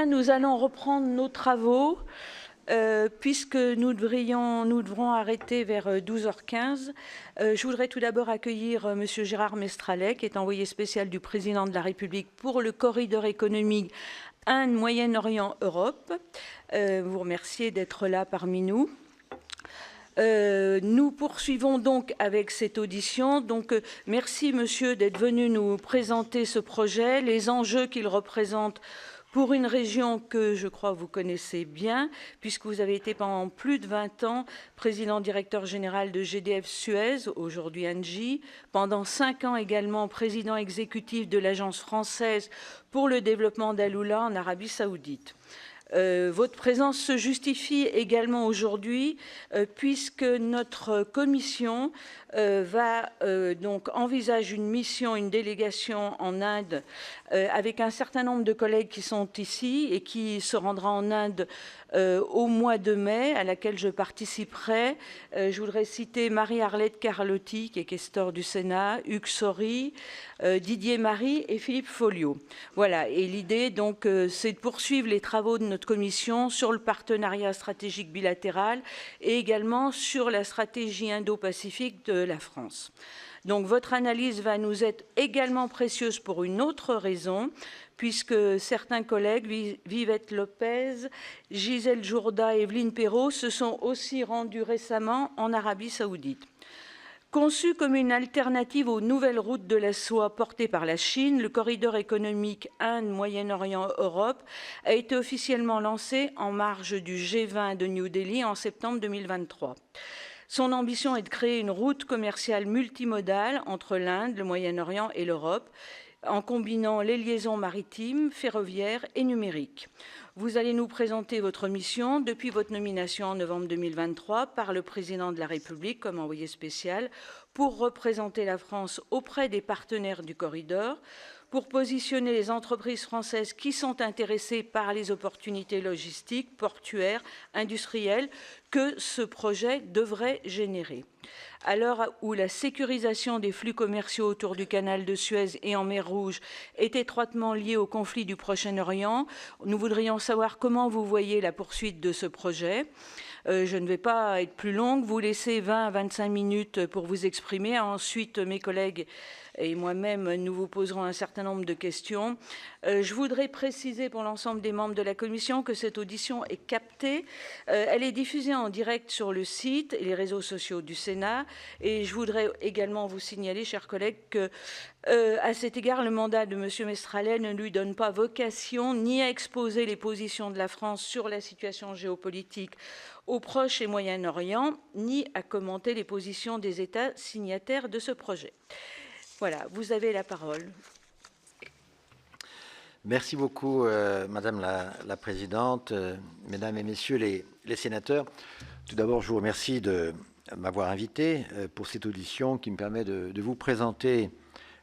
bien, nous allons reprendre nos travaux puisque nous devrons arrêter vers 12h15. Je voudrais tout d'abord accueillir M. Gérard Mestralet, qui est envoyé spécial du président de la République pour le corridor économique Inde, Moyen-Orient, Europe. Vous remercier d'être là parmi nous. Nous poursuivons donc avec cette audition. Donc, merci, monsieur, d'être venu nous présenter ce projet, les enjeux qu'il représente pour une région que je crois vous connaissez bien, puisque vous avez été pendant plus de 20 ans président-directeur général de GDF Suez, aujourd'hui Engie, pendant 5 ans également président exécutif de l'Agence française pour le développement d'Aloula en Arabie Saoudite. Votre présence se justifie également aujourd'hui puisque notre commission donc envisage une mission, une délégation en Inde avec un certain nombre de collègues qui sont ici et qui se rendra en Inde au mois de mai, à laquelle je participerai. Je voudrais citer Marie-Arlette Carlotti, qui est questeur du Sénat, Hugues Saury, Didier Marie et Philippe Folliot. Voilà, et l'idée, donc, c'est de poursuivre les travaux de notre commission sur le partenariat stratégique bilatéral et également sur la stratégie indo-pacifique de la France. Donc, votre analyse va nous être également précieuse pour une autre raison, puisque certains collègues, Vivette Lopez, Gisèle Jourda et Evelyne Perrault, se sont aussi rendus récemment en Arabie Saoudite. Conçu comme une alternative aux nouvelles routes de la soie portées par la Chine, le corridor économique Inde, Moyen-Orient, Europe a été officiellement lancé en marge du G20 de New Delhi en septembre 2023. Son ambition est de créer une route commerciale multimodale entre l'Inde, le Moyen-Orient et l'Europe, en combinant les liaisons maritimes, ferroviaires et numériques. Vous allez nous présenter votre mission depuis votre nomination en novembre 2023 par le président de la République comme envoyé spécial pour représenter la France auprès des partenaires du corridor, pour positionner les entreprises françaises qui sont intéressées par les opportunités logistiques, portuaires, industrielles que ce projet devrait générer. À l'heure où la sécurisation des flux commerciaux autour du canal de Suez et en mer Rouge est étroitement liée au conflit du Proche-Orient, nous voudrions savoir comment vous voyez la poursuite de ce projet. Je ne vais pas être plus longue, vous laissez 20 à 25 minutes pour vous exprimer. Ensuite, mes collègues et moi-même, nous vous poserons un certain nombre de questions. Je voudrais préciser pour l'ensemble des membres de la commission que cette audition est captée. Elle est diffusée en direct sur le site et les réseaux sociaux du Sénat. Et je voudrais également vous signaler, chers collègues, que à cet égard, le mandat de M. Mestralet ne lui donne pas vocation ni à exposer les positions de la France sur la situation géopolitique au Proche et Moyen-Orient, ni à commenter les positions des États signataires de ce projet. Voilà, vous avez la parole. Merci beaucoup, Madame la Présidente, Mesdames et Messieurs les sénateurs. Tout d'abord, je vous remercie de m'avoir invité pour cette audition qui me permet de vous présenter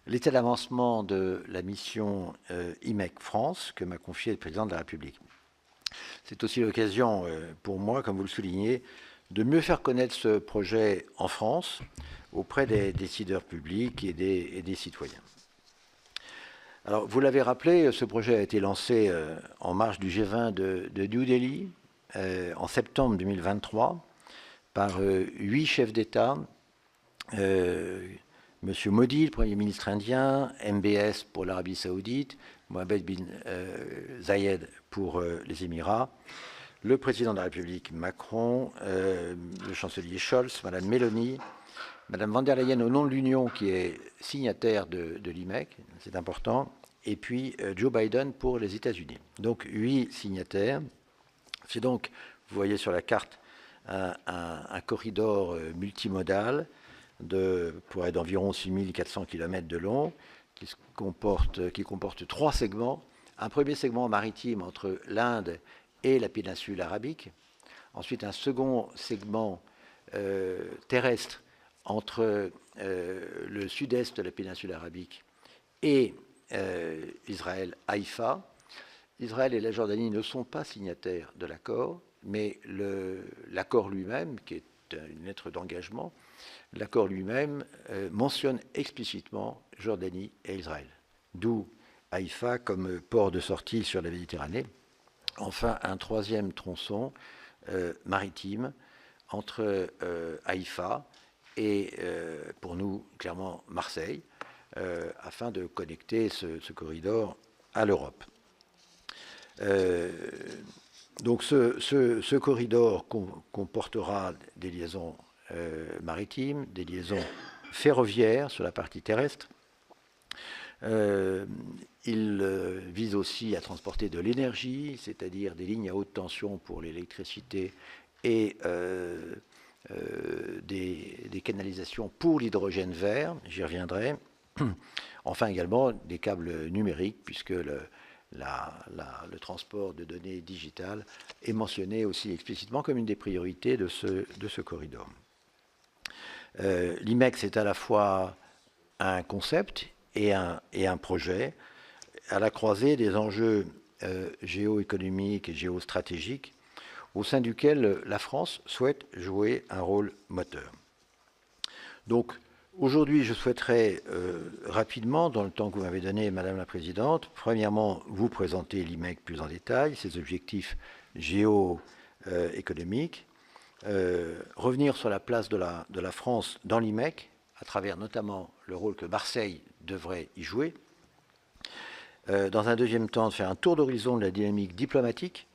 l'état d'avancement de la mission IMEC France que m'a confiée le Président de la République. C'est aussi l'occasion pour moi, comme vous le soulignez, de mieux faire connaître ce projet en France auprès des décideurs publics et des citoyens. Alors, vous l'avez rappelé, ce projet a été lancé en marge du G20 de New Delhi en septembre 2023 par 8 chefs d'État, M. Modi, le Premier ministre indien, MBS pour l'Arabie Saoudite, Mohammed bin Zayed pour les Émirats, le président de la République Macron, le chancelier Scholz, Mme Meloni, Mme von der Leyen au nom de l'Union qui est signataire de l'IMEC, c'est important, et puis Joe Biden pour les États-Unis. Donc 8 signataires. C'est donc, vous voyez sur la carte, un corridor multimodal pour être d'environ 6400 km de long qui comporte 3 segments. Un premier segment maritime entre l'Inde et la péninsule arabique. Ensuite, un second segment terrestre entre le sud-est de la péninsule arabique et Israël, Haïfa. Israël et la Jordanie ne sont pas signataires de l'accord, mais l'accord lui-même, qui est une lettre d'engagement, l'accord lui-même mentionne explicitement Jordanie et Israël. D'où Haïfa comme port de sortie sur la Méditerranée. enfin un troisième tronçon maritime entre Haïfa et, pour nous, clairement, Marseille, afin de connecter ce corridor à l'Europe. Donc ce corridor comportera des liaisons maritimes, des liaisons ferroviaires sur la partie terrestre. Il vise aussi à transporter de l'énergie, c'est-à-dire des lignes à haute tension pour l'électricité et des canalisations pour l'hydrogène vert, j'y reviendrai. Enfin également des câbles numériques, puisque le transport de données digitales est mentionné aussi explicitement comme une des priorités de ce corridor. L'IMEC, c'est à la fois un concept et un projet à la croisée des enjeux géoéconomiques et géostratégiques au sein duquel la France souhaite jouer un rôle moteur. Donc, aujourd'hui, je souhaiterais rapidement, dans le temps que vous m'avez donné, Madame la Présidente, premièrement, vous présenter l'IMEC plus en détail, ses objectifs géoéconomiques, revenir sur la place de la France dans l'IMEC, à travers notamment le rôle que Marseille devrait y jouer. Dans un deuxième temps, de faire un tour d'horizon de la dynamique diplomatique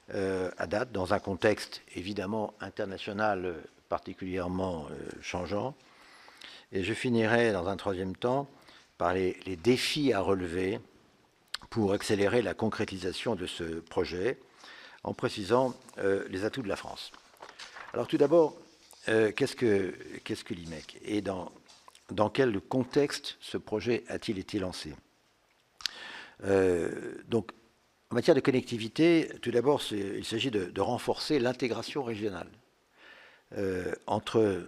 à date, dans un contexte évidemment international particulièrement changeant. Et je finirai dans un troisième temps par les défis à relever pour accélérer la concrétisation de ce projet, en précisant les atouts de la France. Alors tout d'abord, qu'est-ce que l'IMEC et dans quel contexte ce projet a-t-il été lancé? Donc, en matière de connectivité, tout d'abord, il s'agit de renforcer l'intégration régionale entre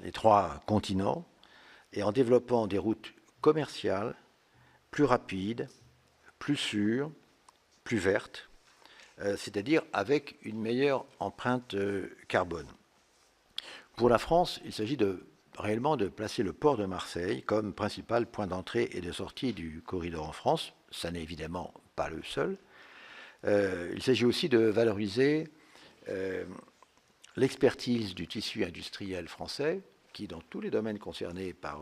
les trois continents et en développant des routes commerciales plus rapides, plus sûres, plus vertes, c'est-à-dire avec une meilleure empreinte carbone. Pour la France, il s'agit réellement de placer le port de Marseille comme principal point d'entrée et de sortie du corridor en France. Ça n'est évidemment pas le seul. Il s'agit aussi de valoriser l'expertise du tissu industriel français, qui, dans tous les domaines concernés par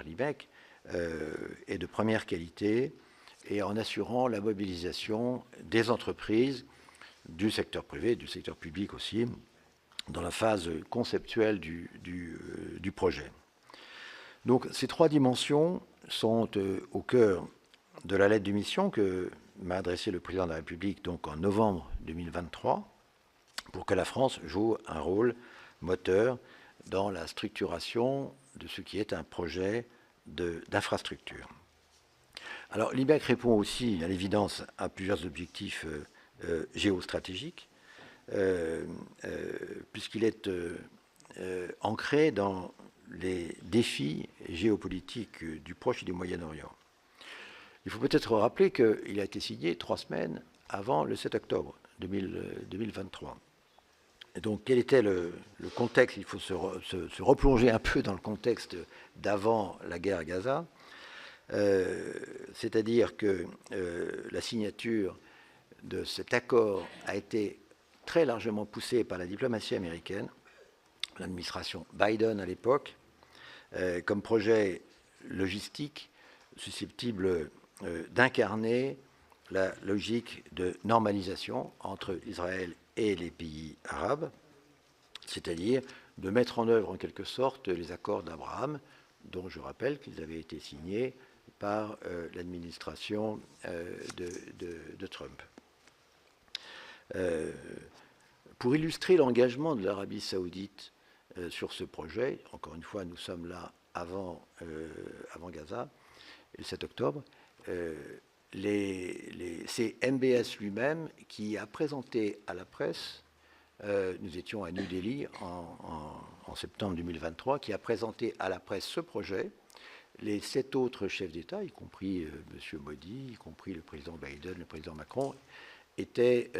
l'IMEC, est de première qualité, et en assurant la mobilisation des entreprises, du secteur privé, du secteur public aussi, dans la phase conceptuelle du projet. Donc ces trois dimensions sont au cœur de la lettre de mission que m'a adressée le président de la République donc en novembre 2023 pour que la France joue un rôle moteur dans la structuration de ce qui est un projet d'infrastructure. Alors l'IMEC répond aussi à l'évidence à plusieurs objectifs géostratégiques puisqu'il est ancré dans les défis géopolitiques du Proche et du Moyen-Orient. Il faut peut-être rappeler qu'il a été signé 3 semaines avant le 7 octobre 2023. Et donc, quel était le contexte? Il faut se replonger un peu dans le contexte d'avant la guerre à Gaza. C'est-à-dire que la signature de cet accord a été très largement poussée par la diplomatie américaine, l'administration Biden à l'époque, comme projet logistique susceptible d'incarner la logique de normalisation entre Israël et les pays arabes, c'est-à-dire de mettre en œuvre en quelque sorte les accords d'Abraham, dont je rappelle qu'ils avaient été signés par l'administration de Trump. Pour illustrer l'engagement de l'Arabie saoudite sur ce projet, encore une fois, nous sommes là avant Gaza, le 7 octobre, c'est MBS lui-même qui a présenté à la presse, nous étions à New Delhi en septembre 2023, qui a présenté à la presse ce projet. Les 7 autres chefs d'État, y compris M. Modi, y compris le président Biden, le président Macron, étaient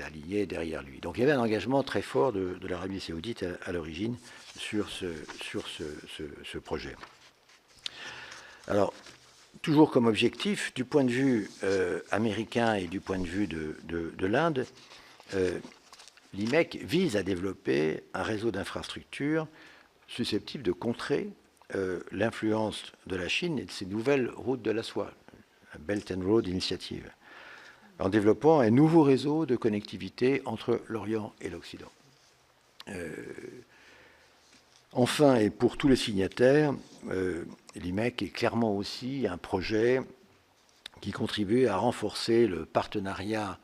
alignés derrière lui. Donc il y avait un engagement très fort de l'Arabie saoudite à l'origine sur ce projet. Alors, toujours comme objectif, du point de vue américain et du point de vue de l'Inde, l'IMEC vise à développer un réseau d'infrastructures susceptible de contrer l'influence de la Chine et de ses nouvelles routes de la soie, la Belt and Road Initiative, en développant un nouveau réseau de connectivité entre l'Orient et l'Occident. Enfin, et pour tous les signataires, l'IMEC est clairement aussi un projet qui contribue à renforcer le partenariat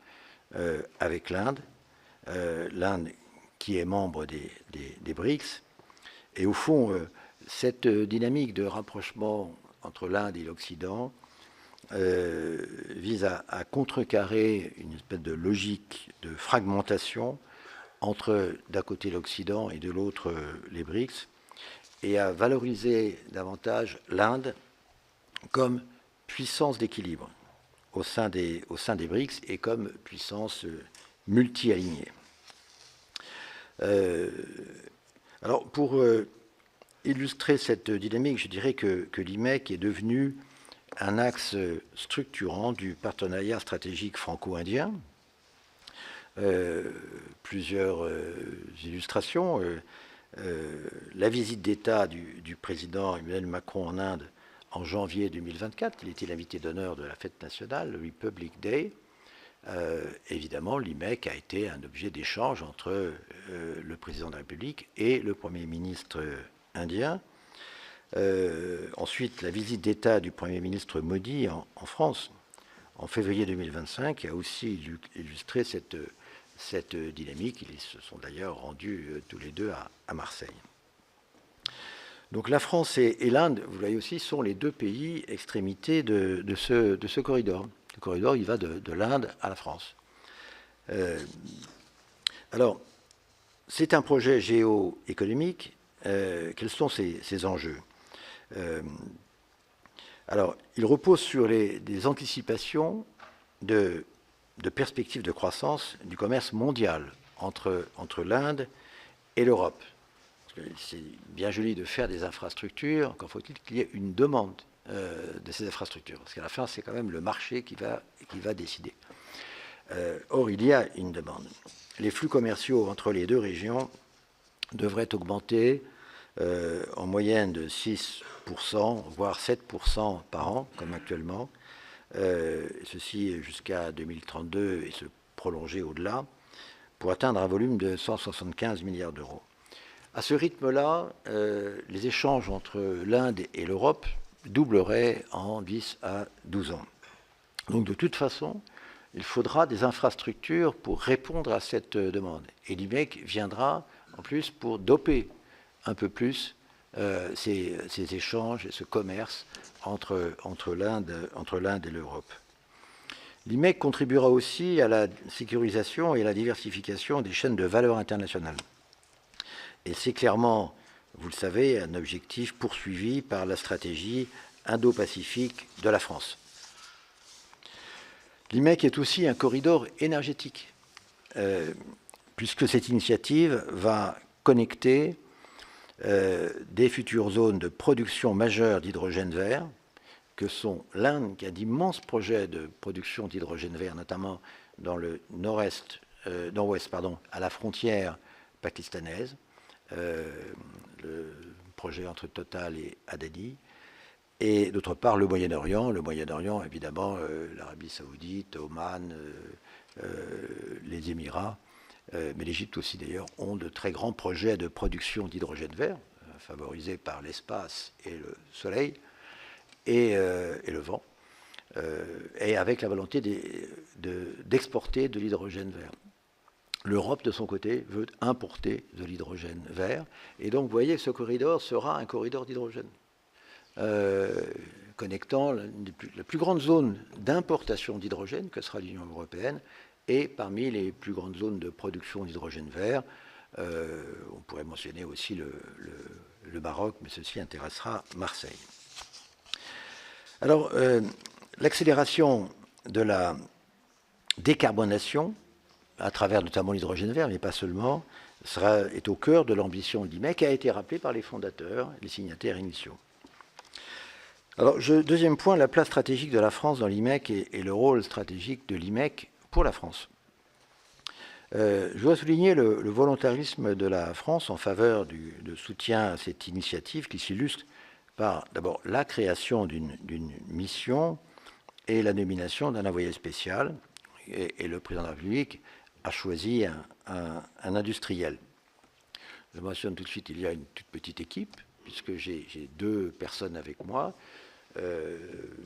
avec l'Inde, l'Inde qui est membre des BRICS. Et au fond, cette dynamique de rapprochement entre l'Inde et l'Occident vise à contrecarrer une espèce de logique de fragmentation entre d'un côté l'Occident et de l'autre les BRICS, et à valoriser davantage l'Inde comme puissance d'équilibre au sein des BRICS et comme puissance multi-alignée. Alors, pour illustrer cette dynamique, je dirais que l'IMEC est devenu un axe structurant du partenariat stratégique franco-indien. Plusieurs illustrations. La visite d'État du président Emmanuel Macron en Inde en janvier 2024, il était l'invité d'honneur de la fête nationale, le Republic Day. Évidemment, l'IMEC a été un objet d'échange entre le président de la République et le Premier ministre indien. Ensuite, la visite d'État du Premier ministre Modi en France en février 2025 a aussi illustré cette dynamique. Ils se sont d'ailleurs rendus tous les deux à Marseille. Donc la France et l'Inde, vous voyez aussi, sont les deux pays extrémités de ce corridor. Le corridor, il va de l'Inde à la France. Alors, c'est un projet géoéconomique. Quels sont ses enjeux? Alors, il repose sur des anticipations de perspectives de croissance du commerce mondial entre l'Inde et l'Europe. C'est bien joli de faire des infrastructures, encore faut-il qu'il y ait une demande de ces infrastructures, parce qu'à la fin, c'est quand même le marché qui va décider. Or, il y a une demande. Les flux commerciaux entre les deux régions devraient augmenter en moyenne de 6%, voire 7% par an, comme actuellement, ceci jusqu'à 2032 et se prolonger au-delà, pour atteindre un volume de 175 milliards d'euros. À ce rythme-là, les échanges entre l'Inde et l'Europe doubleraient en 10 à 12 ans. Donc de toute façon, il faudra des infrastructures pour répondre à cette demande. Et l'IMEC viendra en plus pour doper un peu plus ces échanges et ce commerce entre l'Inde et l'Europe. L'IMEC contribuera aussi à la sécurisation et à la diversification des chaînes de valeur internationales. Et c'est clairement, vous le savez, un objectif poursuivi par la stratégie Indo-Pacifique de la France. L'IMEC est aussi un corridor énergétique, puisque cette initiative va connecter des futures zones de production majeure d'hydrogène vert, que sont l'Inde, qui a d'immenses projets de production d'hydrogène vert, notamment dans le nord-ouest, à la frontière pakistanaise, le projet entre Total et Adani, et d'autre part le Moyen-Orient, évidemment, l'Arabie Saoudite, Oman, les Émirats, mais l'Égypte aussi d'ailleurs, ont de très grands projets de production d'hydrogène vert, favorisés par l'espace et le soleil, et le vent, et avec la volonté d'exporter de l'hydrogène vert. L'Europe, de son côté, veut importer de l'hydrogène vert. Et donc, vous voyez, ce corridor sera un corridor d'hydrogène, connectant la plus grande zone d'importation d'hydrogène, que sera l'Union européenne, et parmi les plus grandes zones de production d'hydrogène vert. On pourrait mentionner aussi le Maroc, mais ceci intéressera Marseille. Alors, l'accélération de la décarbonation, à travers notamment l'hydrogène vert, mais pas seulement, est au cœur de l'ambition de l'IMEC, qui a été rappelée par les fondateurs, les signataires initiaux. Alors, deuxième point, la place stratégique de la France dans l'IMEC et le rôle stratégique de l'IMEC pour la France. Je dois souligner le volontarisme de la France en faveur de soutien à cette initiative qui s'illustre par d'abord la création d'une mission et la nomination d'un envoyé spécial. Et le président de la République a choisi un industriel. Je mentionne tout de suite, il y a une toute petite équipe, puisque j'ai 2 personnes avec moi.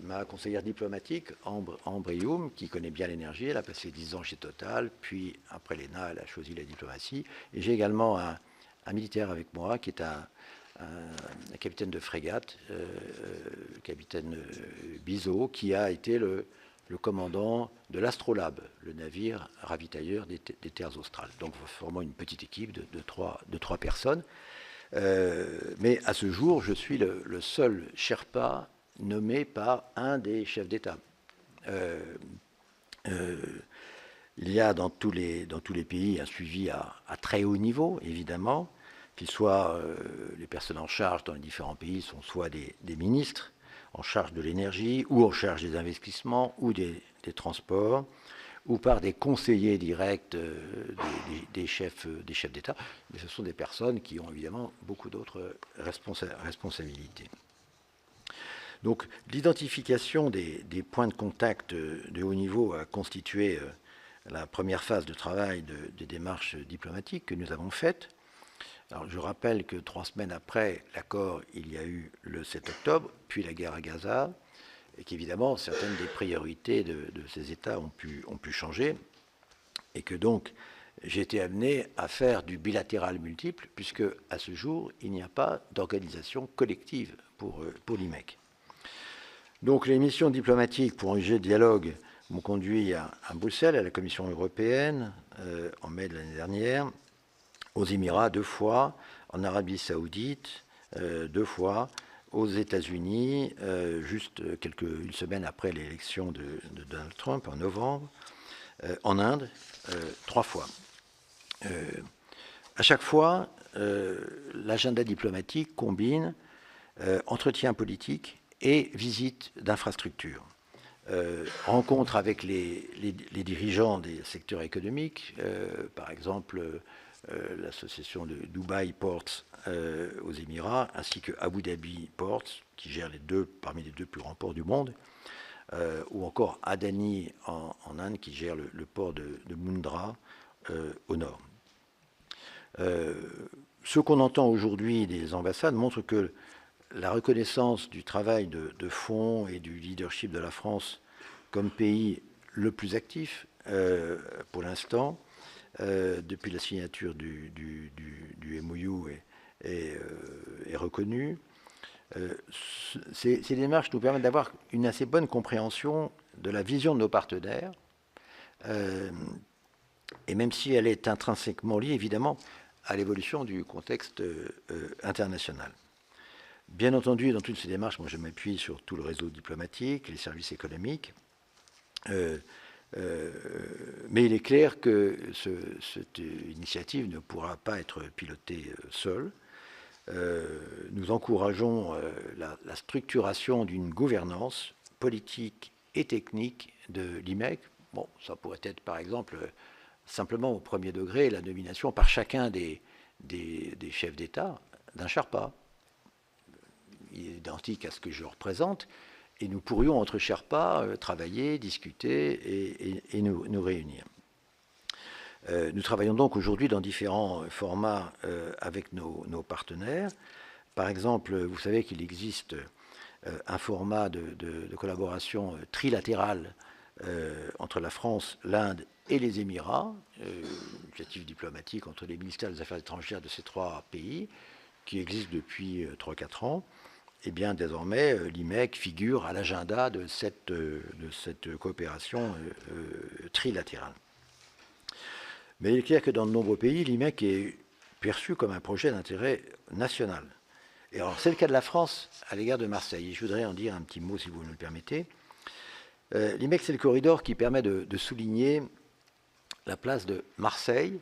Ma conseillère diplomatique, Ambre Youm, qui connaît bien l'énergie, elle a passé 10 ans chez Total, puis après l'ENA, elle a choisi la diplomatie. Et j'ai également un militaire avec moi, qui est un capitaine de frégate, le capitaine Bizot, qui a été le commandant de l'Astrolabe, le navire ravitailleur des terres australes. Donc, vraiment une petite équipe de 3 personnes. Mais à ce jour, je suis le seul Sherpa nommé par un des chefs d'État. Il y a dans tous les pays un suivi à très haut niveau, évidemment, qu'ils soient les personnes en charge dans les différents pays sont soit des ministres en charge de l'énergie, ou en charge des investissements, ou des transports, ou par des conseillers directs des chefs d'État, mais ce sont des personnes qui ont évidemment beaucoup d'autres responsabilités. Donc l'identification des points de contact de haut niveau a constitué la première phase de travail des démarches diplomatiques que nous avons faites. Alors je rappelle que 3 semaines après l'accord, il y a eu le 7 octobre, puis la guerre à Gaza, et qu'évidemment certaines des priorités de ces États ont pu changer, et que donc j'ai été amené à faire du bilatéral multiple, puisque à ce jour, il n'y a pas d'organisation collective pour l'IMEC. Donc les missions diplomatiques pour engager le dialogue m'ont conduit à Bruxelles, à la Commission européenne, en mai de l'année dernière, aux Émirats 2 fois, en Arabie Saoudite 2 fois, aux États-Unis, juste une semaine après l'élection de Donald Trump en novembre, en Inde 3 fois. À chaque fois, l'agenda diplomatique combine entretien politique et visite d'infrastructures. Rencontre avec les dirigeants des secteurs économiques, par exemple l'association de Dubai Ports aux Émirats, ainsi que Abu Dhabi Ports, qui gère parmi les 2 plus grands ports du monde, ou encore Adani en Inde, qui gère le port de Mundra au nord. Ce qu'on entend aujourd'hui des ambassades montre que la reconnaissance du travail de fond et du leadership de la France comme pays le plus actif pour l'instant, depuis la signature du MOU est reconnue. Ces démarches nous permettent d'avoir une assez bonne compréhension de la vision de nos partenaires, et même si elle est intrinsèquement liée, évidemment, à l'évolution du contexte international. Bien entendu, dans toutes ces démarches, moi je m'appuie sur tout le réseau diplomatique, les services économiques, mais il est clair que cette initiative ne pourra pas être pilotée seule. Nous encourageons la structuration d'une gouvernance politique et technique de l'IMEC. Bon, ça pourrait être par exemple simplement au premier degré la nomination par chacun des chefs d'État d'un Sherpa, identique à ce que je représente, et nous pourrions entre Sherpas travailler, discuter et nous réunir. Nous travaillons donc aujourd'hui dans différents formats avec nos partenaires. Par exemple, vous savez qu'il existe un format de collaboration trilatérale entre la France, l'Inde et les Émirats, initiative diplomatique entre les ministères des Affaires étrangères de ces 3 pays, qui existe depuis 3-4 ans. Eh bien, désormais, l'IMEC figure à l'agenda de cette coopération trilatérale. Mais il est clair que dans de nombreux pays, l'IMEC est perçu comme un projet d'intérêt national. Et alors, c'est le cas de la France à l'égard de Marseille. Je voudrais en dire un petit mot, si vous me le permettez. L'IMEC, c'est le corridor qui permet de souligner la place de Marseille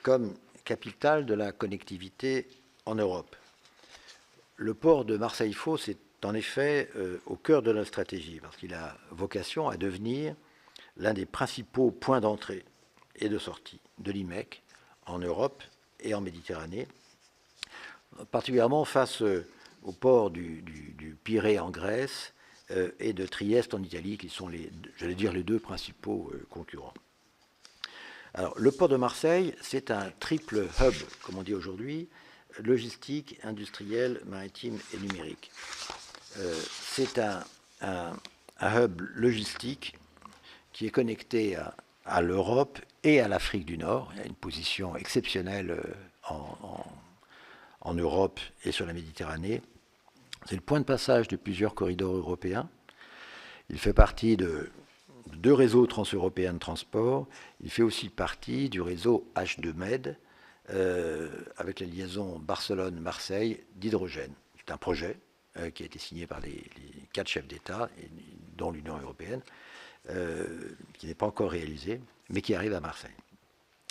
comme capitale de la connectivité en Europe. Le port de Marseille-Fos est en effet au cœur de notre stratégie, parce qu'il a vocation à devenir l'un des principaux points d'entrée et de sortie de l'IMEC en Europe et en Méditerranée, particulièrement face au port du Pirée en Grèce et de Trieste en Italie, qui sont, j'allais dire, les deux principaux concurrents. Alors, le port de Marseille, c'est un triple hub, comme on dit aujourd'hui, logistique, industriel, maritime et numérique. C'est un hub logistique qui est connecté à l'Europe et à l'Afrique du Nord. Il a une position exceptionnelle en Europe et sur la Méditerranée. C'est le point de passage de plusieurs corridors européens. Il fait partie de deux réseaux transeuropéens de transport. Il fait aussi partie du réseau H2Med, avec la liaison Barcelone-Marseille d'hydrogène. C'est un projet qui a été signé par les 4 chefs d'État, dont l'Union européenne, qui n'est pas encore réalisé, mais qui arrive à Marseille.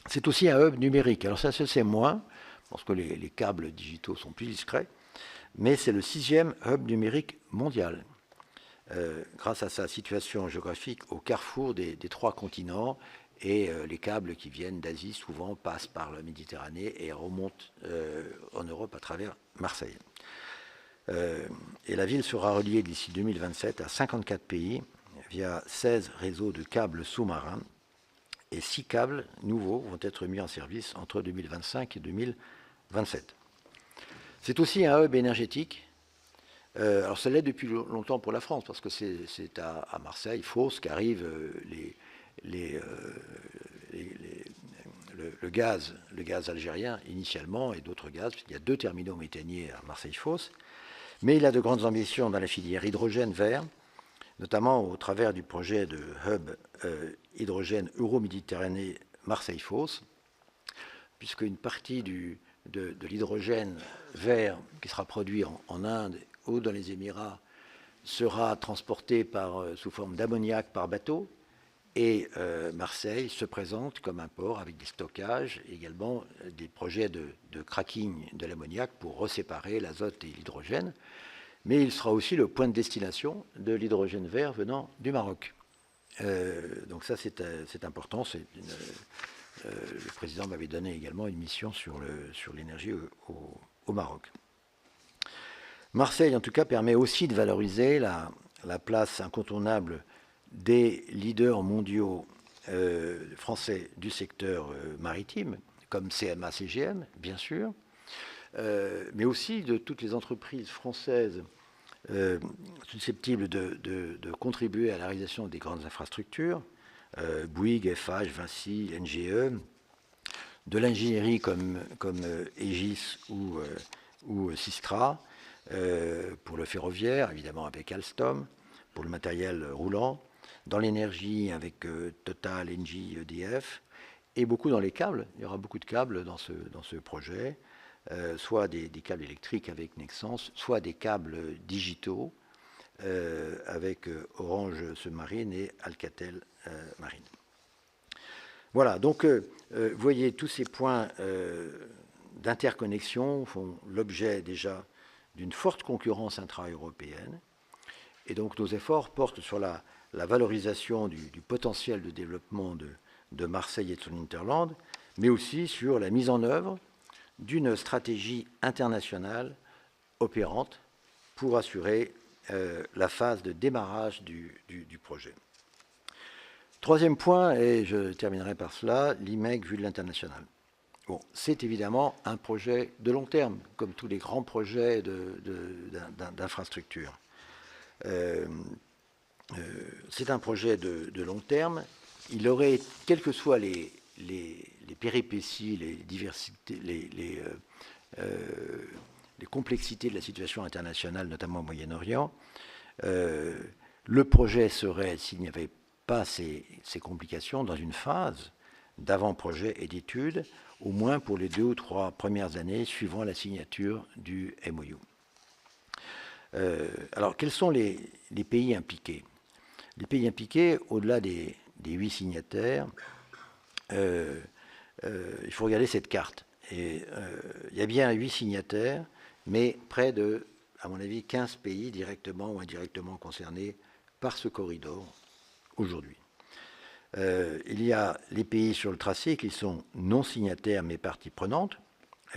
C'est aussi un hub numérique. Alors ça se sait moins, parce que les câbles digitaux sont plus discrets, mais c'est le 6e hub numérique mondial, grâce à sa situation géographique au carrefour des 3 continents, et les câbles qui viennent d'Asie souvent passent par la Méditerranée et remontent en Europe à travers Marseille. Et la ville sera reliée d'ici 2027 à 54 pays via 16 réseaux de câbles sous-marins, et 6 câbles nouveaux vont être mis en service entre 2025 et 2027. C'est aussi un hub énergétique. Alors ça l'est depuis longtemps pour la France, parce que c'est à Marseille, Fos, qu'arrive le gaz algérien initialement, et d'autres gaz. Il y a 2 terminaux méthaniers à Marseille-Fos. Mais il a de grandes ambitions dans la filière hydrogène vert, notamment au travers du projet de hub hydrogène Euro-Méditerranée Marseille-Fos, puisque une partie de l'hydrogène vert qui sera produit en Inde ou dans les Émirats sera transporté sous forme d'ammoniac par bateau, et Marseille se présente comme un port avec des stockages, et également des projets de cracking de l'ammoniac pour reséparer l'azote et l'hydrogène. Mais il sera aussi le point de destination de l'hydrogène vert venant du Maroc. Donc ça, c'est important. Le président m'avait donné également une mission sur l'énergie au Maroc. Marseille, en tout cas, permet aussi de valoriser la place incontournable des leaders mondiaux français du secteur maritime, comme CMA-CGM, bien sûr, mais aussi de toutes les entreprises françaises susceptibles de contribuer à la réalisation des grandes infrastructures, Bouygues, FH, Vinci, NGE, de l'ingénierie comme Aegis ou Systra, pour le ferroviaire, évidemment avec Alstom, pour le matériel roulant, dans l'énergie avec Total, Engie, EDF, et beaucoup dans les câbles. Il y aura beaucoup de câbles dans ce projet, soit des câbles électriques avec Nexans, soit des câbles digitaux avec Orange Submarine et Alcatel Marine. Voilà, donc vous voyez, tous ces points d'interconnexion font l'objet déjà d'une forte concurrence intra-européenne, et donc nos efforts portent sur la valorisation du potentiel de développement de Marseille et de son hinterland, mais aussi sur la mise en œuvre d'une stratégie internationale opérante pour assurer la phase de démarrage du projet. Troisième point, et je terminerai par cela, l'IMEC vu de l'international. Bon, c'est évidemment un projet de long terme, comme tous les grands projets d'infrastructure. C'est un projet de long terme. Il aurait, quelles que soient les péripéties, les diversités, les complexités de la situation internationale, notamment au Moyen-Orient, le projet serait, s'il n'y avait pas ces complications, dans une phase d'avant-projet et d'études, au moins pour les 2 ou 3 premières années suivant la signature du MOU. Alors, quels sont les pays impliqués? Les pays impliqués, au-delà des 8 signataires, il faut regarder cette carte. Et il y a bien 8 signataires, mais près de à mon avis, 15 pays directement ou indirectement concernés par ce corridor aujourd'hui. Il y a les pays sur le tracé qui sont non signataires mais parties prenantes.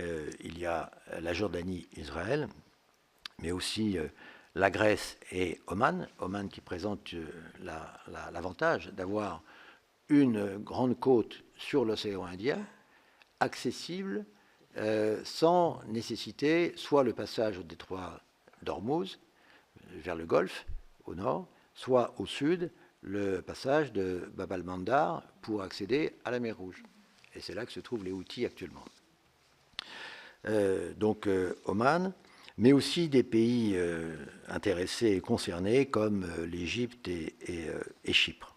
Il y a la Jordanie, Israël, mais aussi la Grèce et Oman. Oman qui présente l'avantage d'avoir une grande côte sur l'océan Indien, accessible sans nécessiter soit le passage au détroit d'Ormuz vers le Golfe au nord, soit au sud le passage de Bab al-Mandab pour accéder à la mer Rouge. Et c'est là que se trouvent les Houthis actuellement. Donc Oman, mais aussi des pays intéressés et concernés comme l'Égypte et Chypre.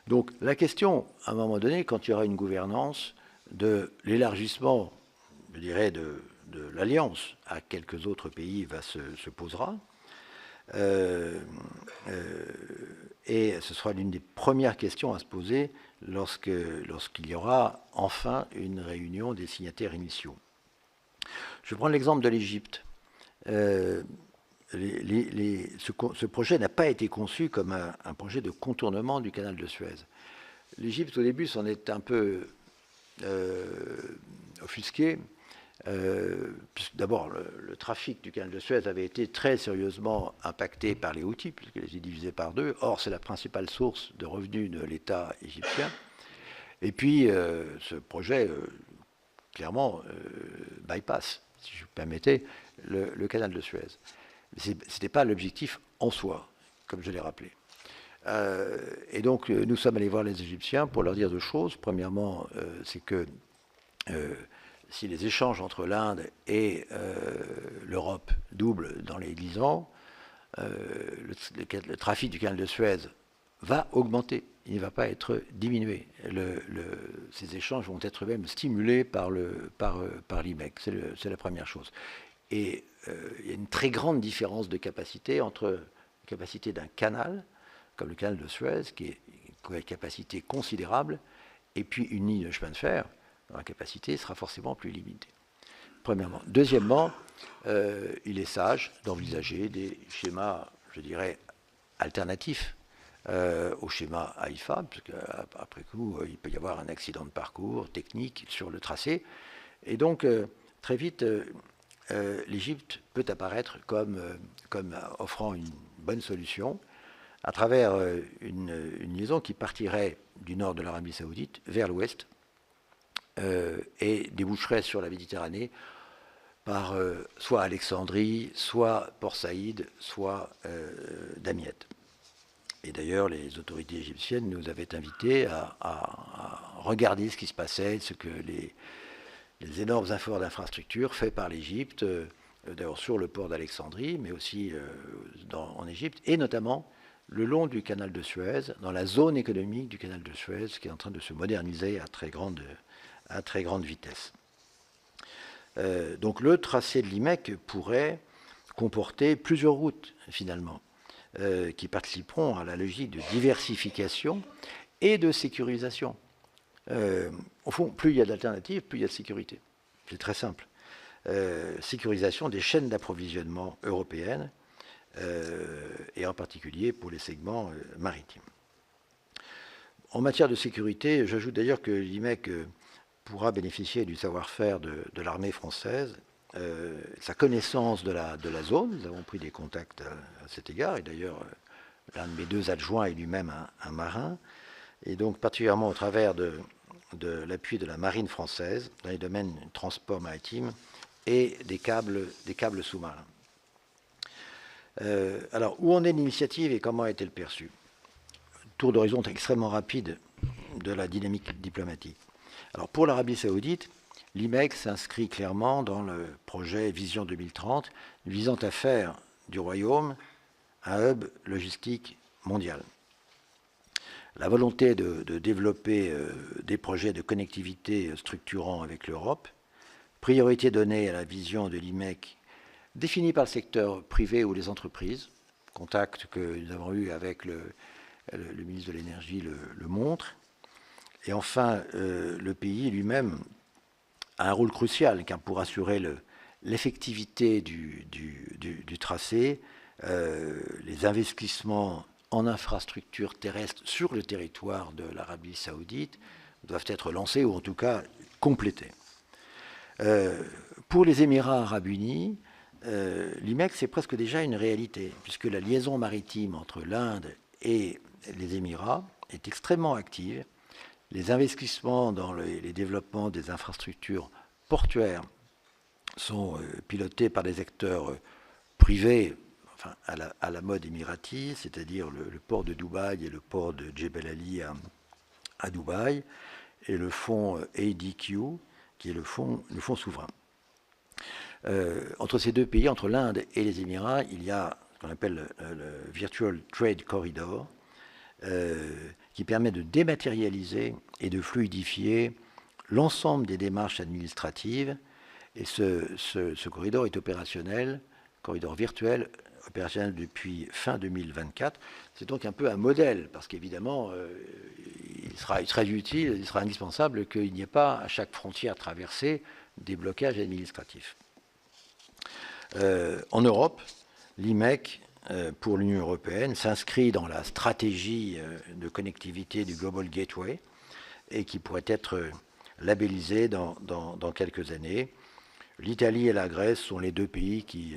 Donc la question, à un moment donné, quand il y aura une gouvernance, de l'élargissement, je dirais, de l'alliance à quelques autres pays se posera. Et ce sera l'une des premières questions à se poser lorsqu'il y aura enfin une réunion des signataires initiaux. Je prends l'exemple de l'Égypte. Ce projet n'a pas été conçu comme un projet de contournement du canal de Suez. L'Égypte, au début, s'en est un peu offusqué. D'abord, le trafic du canal de Suez avait été très sérieusement impacté par les Houthis, puisqu'il était divisé par deux. Or, c'est la principale source de revenus de l'État égyptien. Et puis, ce projet, clairement, bypass, si je vous permettez, le canal de Suez. Ce n'était pas l'objectif en soi, comme je l'ai rappelé. Et donc, nous sommes allés voir les Égyptiens pour leur dire deux choses. Premièrement, c'est que si les échanges entre l'Inde et l'Europe doublent dans les 10 ans, le trafic du canal de Suez va augmenter. Il ne va pas être diminué. Ces échanges vont être même stimulés par l'IMEC. C'est la première chose. Et il y a une très grande différence de capacité entre la capacité d'un canal, comme le canal de Suez, qui a une capacité considérable, et puis une ligne de chemin de fer, dont la capacité sera forcément plus limitée. Premièrement. Deuxièmement, il est sage d'envisager des schémas, je dirais, alternatifs au schéma AIFA, parce qu'après coup, il peut y avoir un accident de parcours technique sur le tracé. Et donc, très vite, l'Égypte peut apparaître comme offrant une bonne solution à travers une liaison qui partirait du nord de l'Arabie saoudite vers l'ouest et déboucherait sur la Méditerranée par soit Alexandrie, soit Port Saïd, soit Damiette. Et d'ailleurs, les autorités égyptiennes nous avaient invités à regarder ce qui se passait, ce que les énormes efforts d'infrastructure faits par l'Égypte, d'ailleurs sur le port d'Alexandrie, mais aussi en Égypte, et notamment le long du canal de Suez, dans la zone économique du canal de Suez, qui est en train de se moderniser à très grande vitesse. Donc le tracé de l'IMEC pourrait comporter plusieurs routes, finalement, qui participeront à la logique de diversification et de sécurisation. Au fond, plus il y a d'alternatives, plus il y a de sécurité. C'est très simple. Sécurisation des chaînes d'approvisionnement européennes, et en particulier pour les segments maritimes. En matière de sécurité, j'ajoute d'ailleurs que l'IMEC pourra bénéficier du savoir-faire de l'armée française, sa connaissance de la zone. Nous avons pris des contacts à cet égard, et d'ailleurs, l'un de mes deux adjoints est lui-même un marin, et donc particulièrement au travers de l'appui de la marine française dans les domaines du transport maritime et des câbles sous-marins. Alors, où en est l'initiative et comment a-t-elle perçue? Tour d'horizon extrêmement rapide de la dynamique diplomatique. Alors, pour l'Arabie saoudite, l'IMEC s'inscrit clairement dans le projet Vision 2030, visant à faire du Royaume un hub logistique mondial. La volonté de développer des projets de connectivité structurants avec l'Europe, priorité donnée à la vision de l'IMEC définie par le secteur privé ou les entreprises, contact que nous avons eu avec le ministre de l'Énergie le montre. Et enfin, le pays lui-même a un rôle crucial car pour assurer l'effectivité du tracé, les investissements en infrastructures terrestres sur le territoire de l'Arabie saoudite doivent être lancés ou en tout cas complétés. Pour les Émirats arabes unis, l'IMEC, c'est presque déjà une réalité, puisque la liaison maritime entre l'Inde et les Émirats est extrêmement active. Les investissements dans les développements des infrastructures portuaires sont pilotés par des acteurs privés, enfin, à la mode émirati, c'est-à-dire le port de Dubaï et le port de Jebel Ali à Dubaï, et le fonds ADQ, qui est le fonds souverain. Entre ces deux pays, entre l'Inde et les Émirats, il y a ce qu'on appelle le Virtual Trade Corridor, qui permet de dématérialiser et de fluidifier l'ensemble des démarches administratives. Et ce corridor est opérationnel, corridor virtuel, opérationnel depuis fin 2024. C'est donc un peu un modèle, parce qu'évidemment, il sera utile, il sera indispensable qu'il n'y ait pas à chaque frontière traversée des blocages administratifs. En Europe, l'IMEC, pour l'Union européenne, s'inscrit dans la stratégie de connectivité du Global Gateway et qui pourrait être labellisé dans quelques années. L'Italie et la Grèce sont les deux pays qui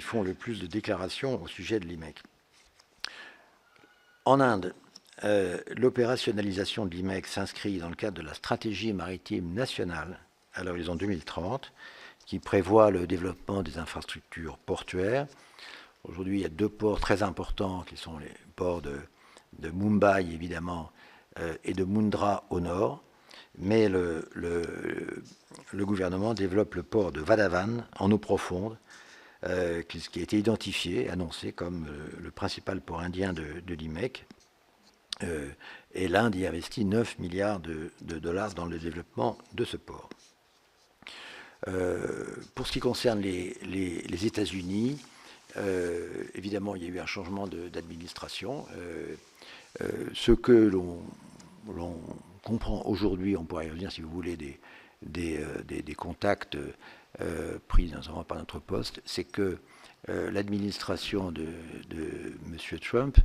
font le plus de déclarations au sujet de l'IMEC. En Inde, l'opérationnalisation de l'IMEC s'inscrit dans le cadre de la stratégie maritime nationale à l'horizon 2030, qui prévoit le développement des infrastructures portuaires. Aujourd'hui, il y a deux ports très importants qui sont les ports de Mumbai, évidemment, et de Mundra au nord. Mais le gouvernement développe le port de Vadhavan en eau profonde, qui a été identifié, annoncé comme le principal port indien de l'IMEC. Et l'Inde y investit 9 milliards de dollars dans le développement de ce port. Pour ce qui concerne les États-Unis, évidemment, il y a eu un changement d'administration. Ce que l'on comprend aujourd'hui, on pourrait y revenir si vous voulez, des contacts pris notamment par notre poste, c'est que l'administration de M. Trump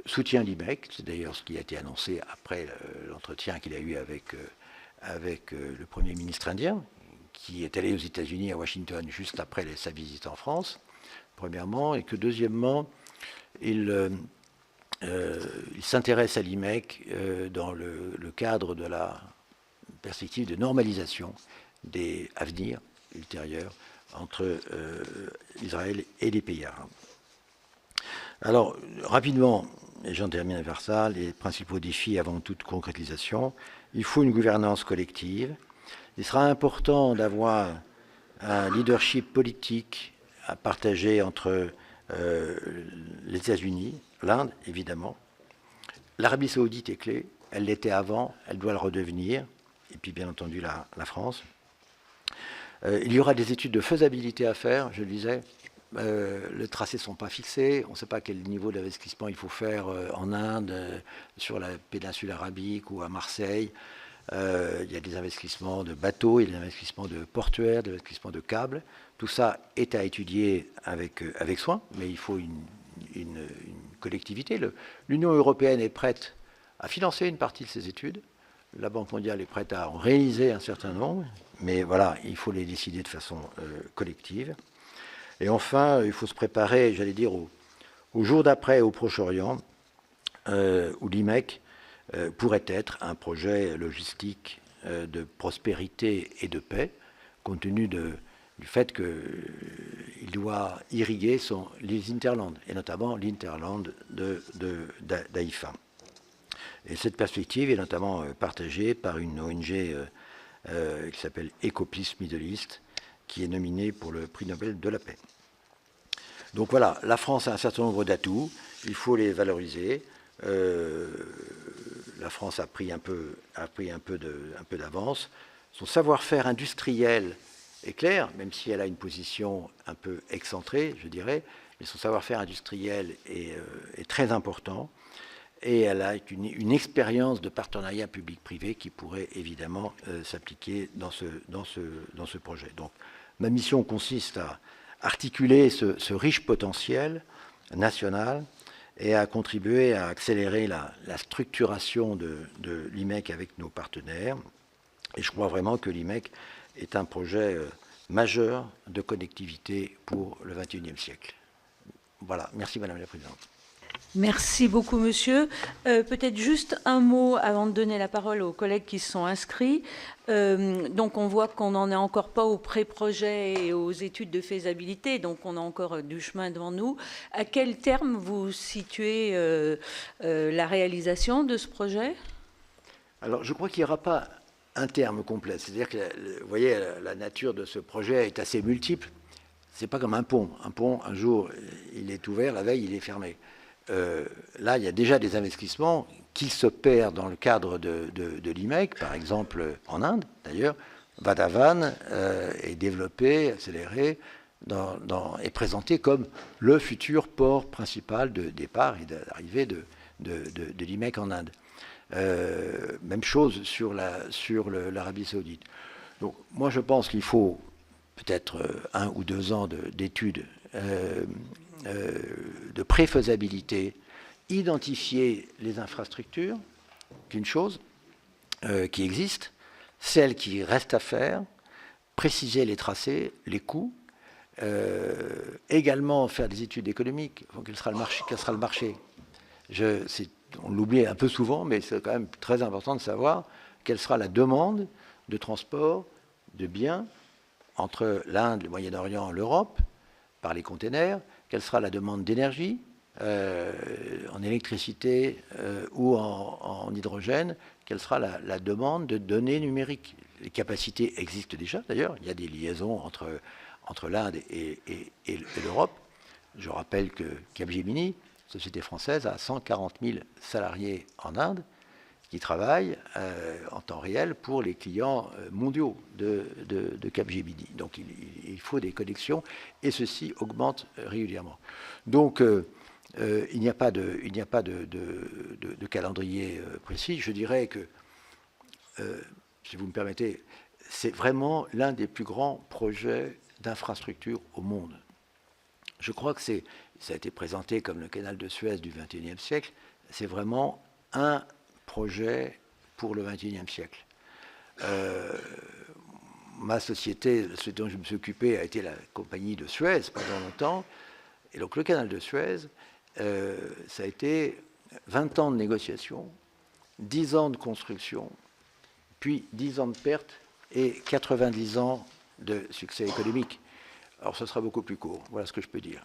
soutient l'IMEC. C'est d'ailleurs ce qui a été annoncé après l'entretien qu'il a eu avec le Premier ministre indien, qui est allé aux États-Unis, à Washington, juste après sa visite en France, premièrement, et que deuxièmement, il s'intéresse à l'IMEC dans le cadre de la perspective de normalisation à venir, ultérieure, entre Israël et les pays arabes. Alors, rapidement, et j'en termine par ça, les principaux défis avant toute concrétisation. Il faut une gouvernance collective. Il sera important d'avoir un leadership politique à partager entre les États-Unis, l'Inde, évidemment. L'Arabie saoudite est clé. Elle l'était avant, elle doit le redevenir. Et puis, bien entendu, la France. Il y aura des études de faisabilité à faire, je le disais. Les tracés ne sont pas fixés. On ne sait pas quel niveau d'investissement il faut faire en Inde, sur la péninsule arabique ou à Marseille. Il y a des investissements de bateaux, il y a des investissements de portuaires, des investissements de câbles. Tout ça est à étudier avec soin, mais il faut une collectivité. L'Union européenne est prête à financer une partie de ces études. La Banque mondiale est prête à en réaliser un certain nombre, mais voilà, il faut les décider de façon collective. Et enfin, il faut se préparer, j'allais dire, au jour d'après, au Proche-Orient, où l'IMEC pourrait être un projet logistique de prospérité et de paix, compte tenu du fait qu'il doit irriguer les hinterlands, et notamment l'hinterland d'Haïfa. Et cette perspective est notamment partagée par une ONG qui s'appelle Ecopeace Middle East, qui est nominée pour le prix Nobel de la paix. Donc voilà, la France a un certain nombre d'atouts, il faut les valoriser. La France a pris un peu d'avance. Son savoir-faire industriel est clair, même si elle a une position un peu excentrée, je dirais, mais son savoir-faire industriel est très important. Et elle a une expérience de partenariat public-privé qui pourrait évidemment s'appliquer dans ce projet. Donc, Ma mission consiste à articuler ce riche potentiel national et à contribuer à accélérer la structuration de l'IMEC avec nos partenaires. Et je crois vraiment que l'IMEC est un projet majeur de connectivité pour le XXIe siècle. Voilà, merci Madame la Présidente. Merci beaucoup, monsieur. Peut-être juste un mot avant de donner la parole aux collègues qui se sont inscrits. Donc, on voit qu'on n'en est encore pas au pré-projet et aux études de faisabilité, donc on a encore du chemin devant nous. À quel terme vous situez la réalisation de ce projet? Alors, je crois qu'il n'y aura pas un terme complet. C'est-à-dire que, vous voyez, la nature de ce projet est assez multiple. Ce n'est pas comme un pont. Un pont, un jour, il est ouvert, la veille, il est fermé. Là, il y a déjà des investissements qui s'opèrent dans le cadre de l'IMEC, par exemple en Inde, d'ailleurs. Vadhavan est développé, accéléré, est présenté comme le futur port principal de départ et d'arrivée de l'IMEC en Inde. Même chose sur l'Arabie Saoudite. Donc, moi, je pense qu'il faut peut-être 1 ou 2 ans d'études de préfaisabilité, identifier les infrastructures, qu'une chose qui existe, celles qui restent à faire, préciser les tracés, les coûts, également faire des études économiques. Quel sera le marché, on l'oublie un peu souvent, mais c'est quand même très important de savoir quelle sera la demande de transport de biens entre l'Inde, le Moyen-Orient et l'Europe par les containers, quelle sera la demande d'énergie en électricité ou en hydrogène, quelle sera la demande de données numériques. Les capacités existent déjà, d'ailleurs, il y a des liaisons entre l'Inde et l'Europe. Je rappelle que Capgemini, société française, a 140 000 salariés en Inde qui travaillent en temps réel pour les clients mondiaux de Capgemini. Donc il faut des connexions et ceci augmente régulièrement. Donc il n'y a pas de calendrier précis. Je dirais que, si vous me permettez, c'est vraiment l'un des plus grands projets d'infrastructure au monde. Je crois que ça a été présenté comme le canal de Suez du XXIe siècle. C'est vraiment un projet pour le XXIe siècle. Ma société, ce dont je me suis occupé, a été la compagnie de Suez pendant longtemps. Et donc le canal de Suez, ça a été 20 ans de négociation, 10 ans de construction, puis 10 ans de pertes et 90 ans de succès économique. Alors ce sera beaucoup plus court. Voilà ce que je peux dire.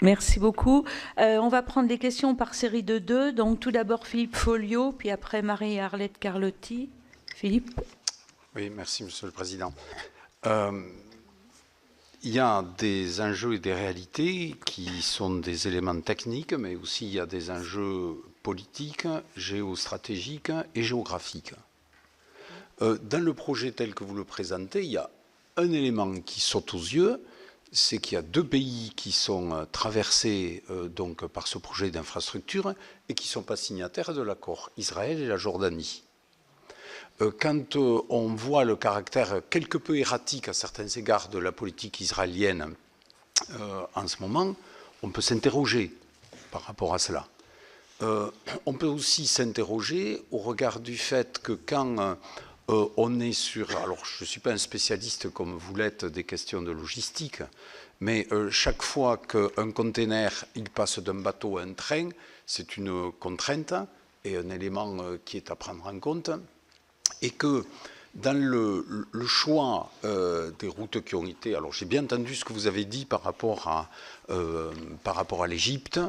Merci beaucoup. On va prendre des questions par série de 2. Donc tout d'abord Philippe Folliot, puis après Marie-Arlette Carlotti. Philippe. Oui, merci Monsieur le Président. Il y a des enjeux et des réalités qui sont des éléments techniques, mais aussi il y a des enjeux politiques, géostratégiques et géographiques. Dans le projet tel que vous le présentez, il y a un élément qui saute aux yeux, c'est qu'il y a 2 pays qui sont traversés donc par ce projet d'infrastructure et qui ne sont pas signataires de l'accord, Israël et la Jordanie. Quand on voit le caractère quelque peu erratique à certains égards de la politique israélienne en ce moment, on peut s'interroger par rapport à cela. On peut aussi s'interroger au regard du fait que quand on est sur... Alors, je ne suis pas un spécialiste comme vous l'êtes des questions de logistique, mais chaque fois qu'un conteneur il passe d'un bateau à un train, c'est une contrainte et un élément qui est à prendre en compte. Et que dans le choix des routes qui ont été... Alors, j'ai bien entendu ce que vous avez dit par rapport à l'Égypte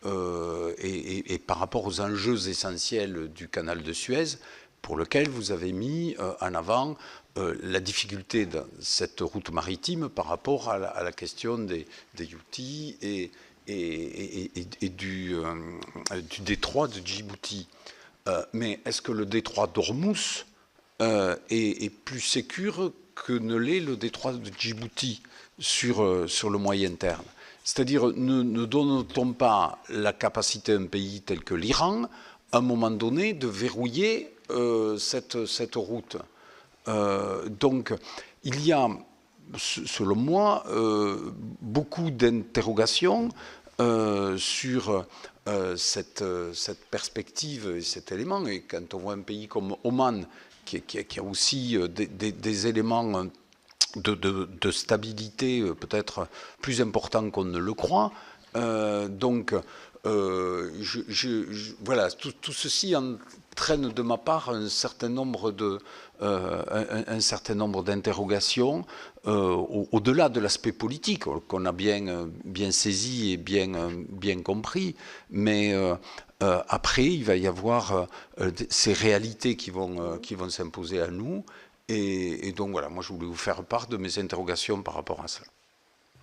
et par rapport aux enjeux essentiels du canal de Suez, pour lequel vous avez mis en avant la difficulté de cette route maritime par rapport à la question des Houthis et du détroit de Djibouti. Mais est-ce que le détroit d'Ormuz est plus sécure que ne l'est le détroit de Djibouti sur le moyen terme? C'est-à-dire, ne donne-t-on pas la capacité à un pays tel que l'Iran, à un moment donné, de verrouiller cette route? Donc, il y a, selon moi, beaucoup d'interrogations sur cette perspective et cet élément. Et quand on voit un pays comme Oman, qui a aussi des éléments de stabilité peut-être plus importants qu'on ne le croit, voilà, tout ceci entraîne de ma part un certain nombre d'interrogations au-delà de l'aspect politique qu'on a bien saisi et bien compris, mais après il va y avoir ces réalités qui vont s'imposer à nous, et donc voilà, moi je voulais vous faire part de mes interrogations par rapport à ça.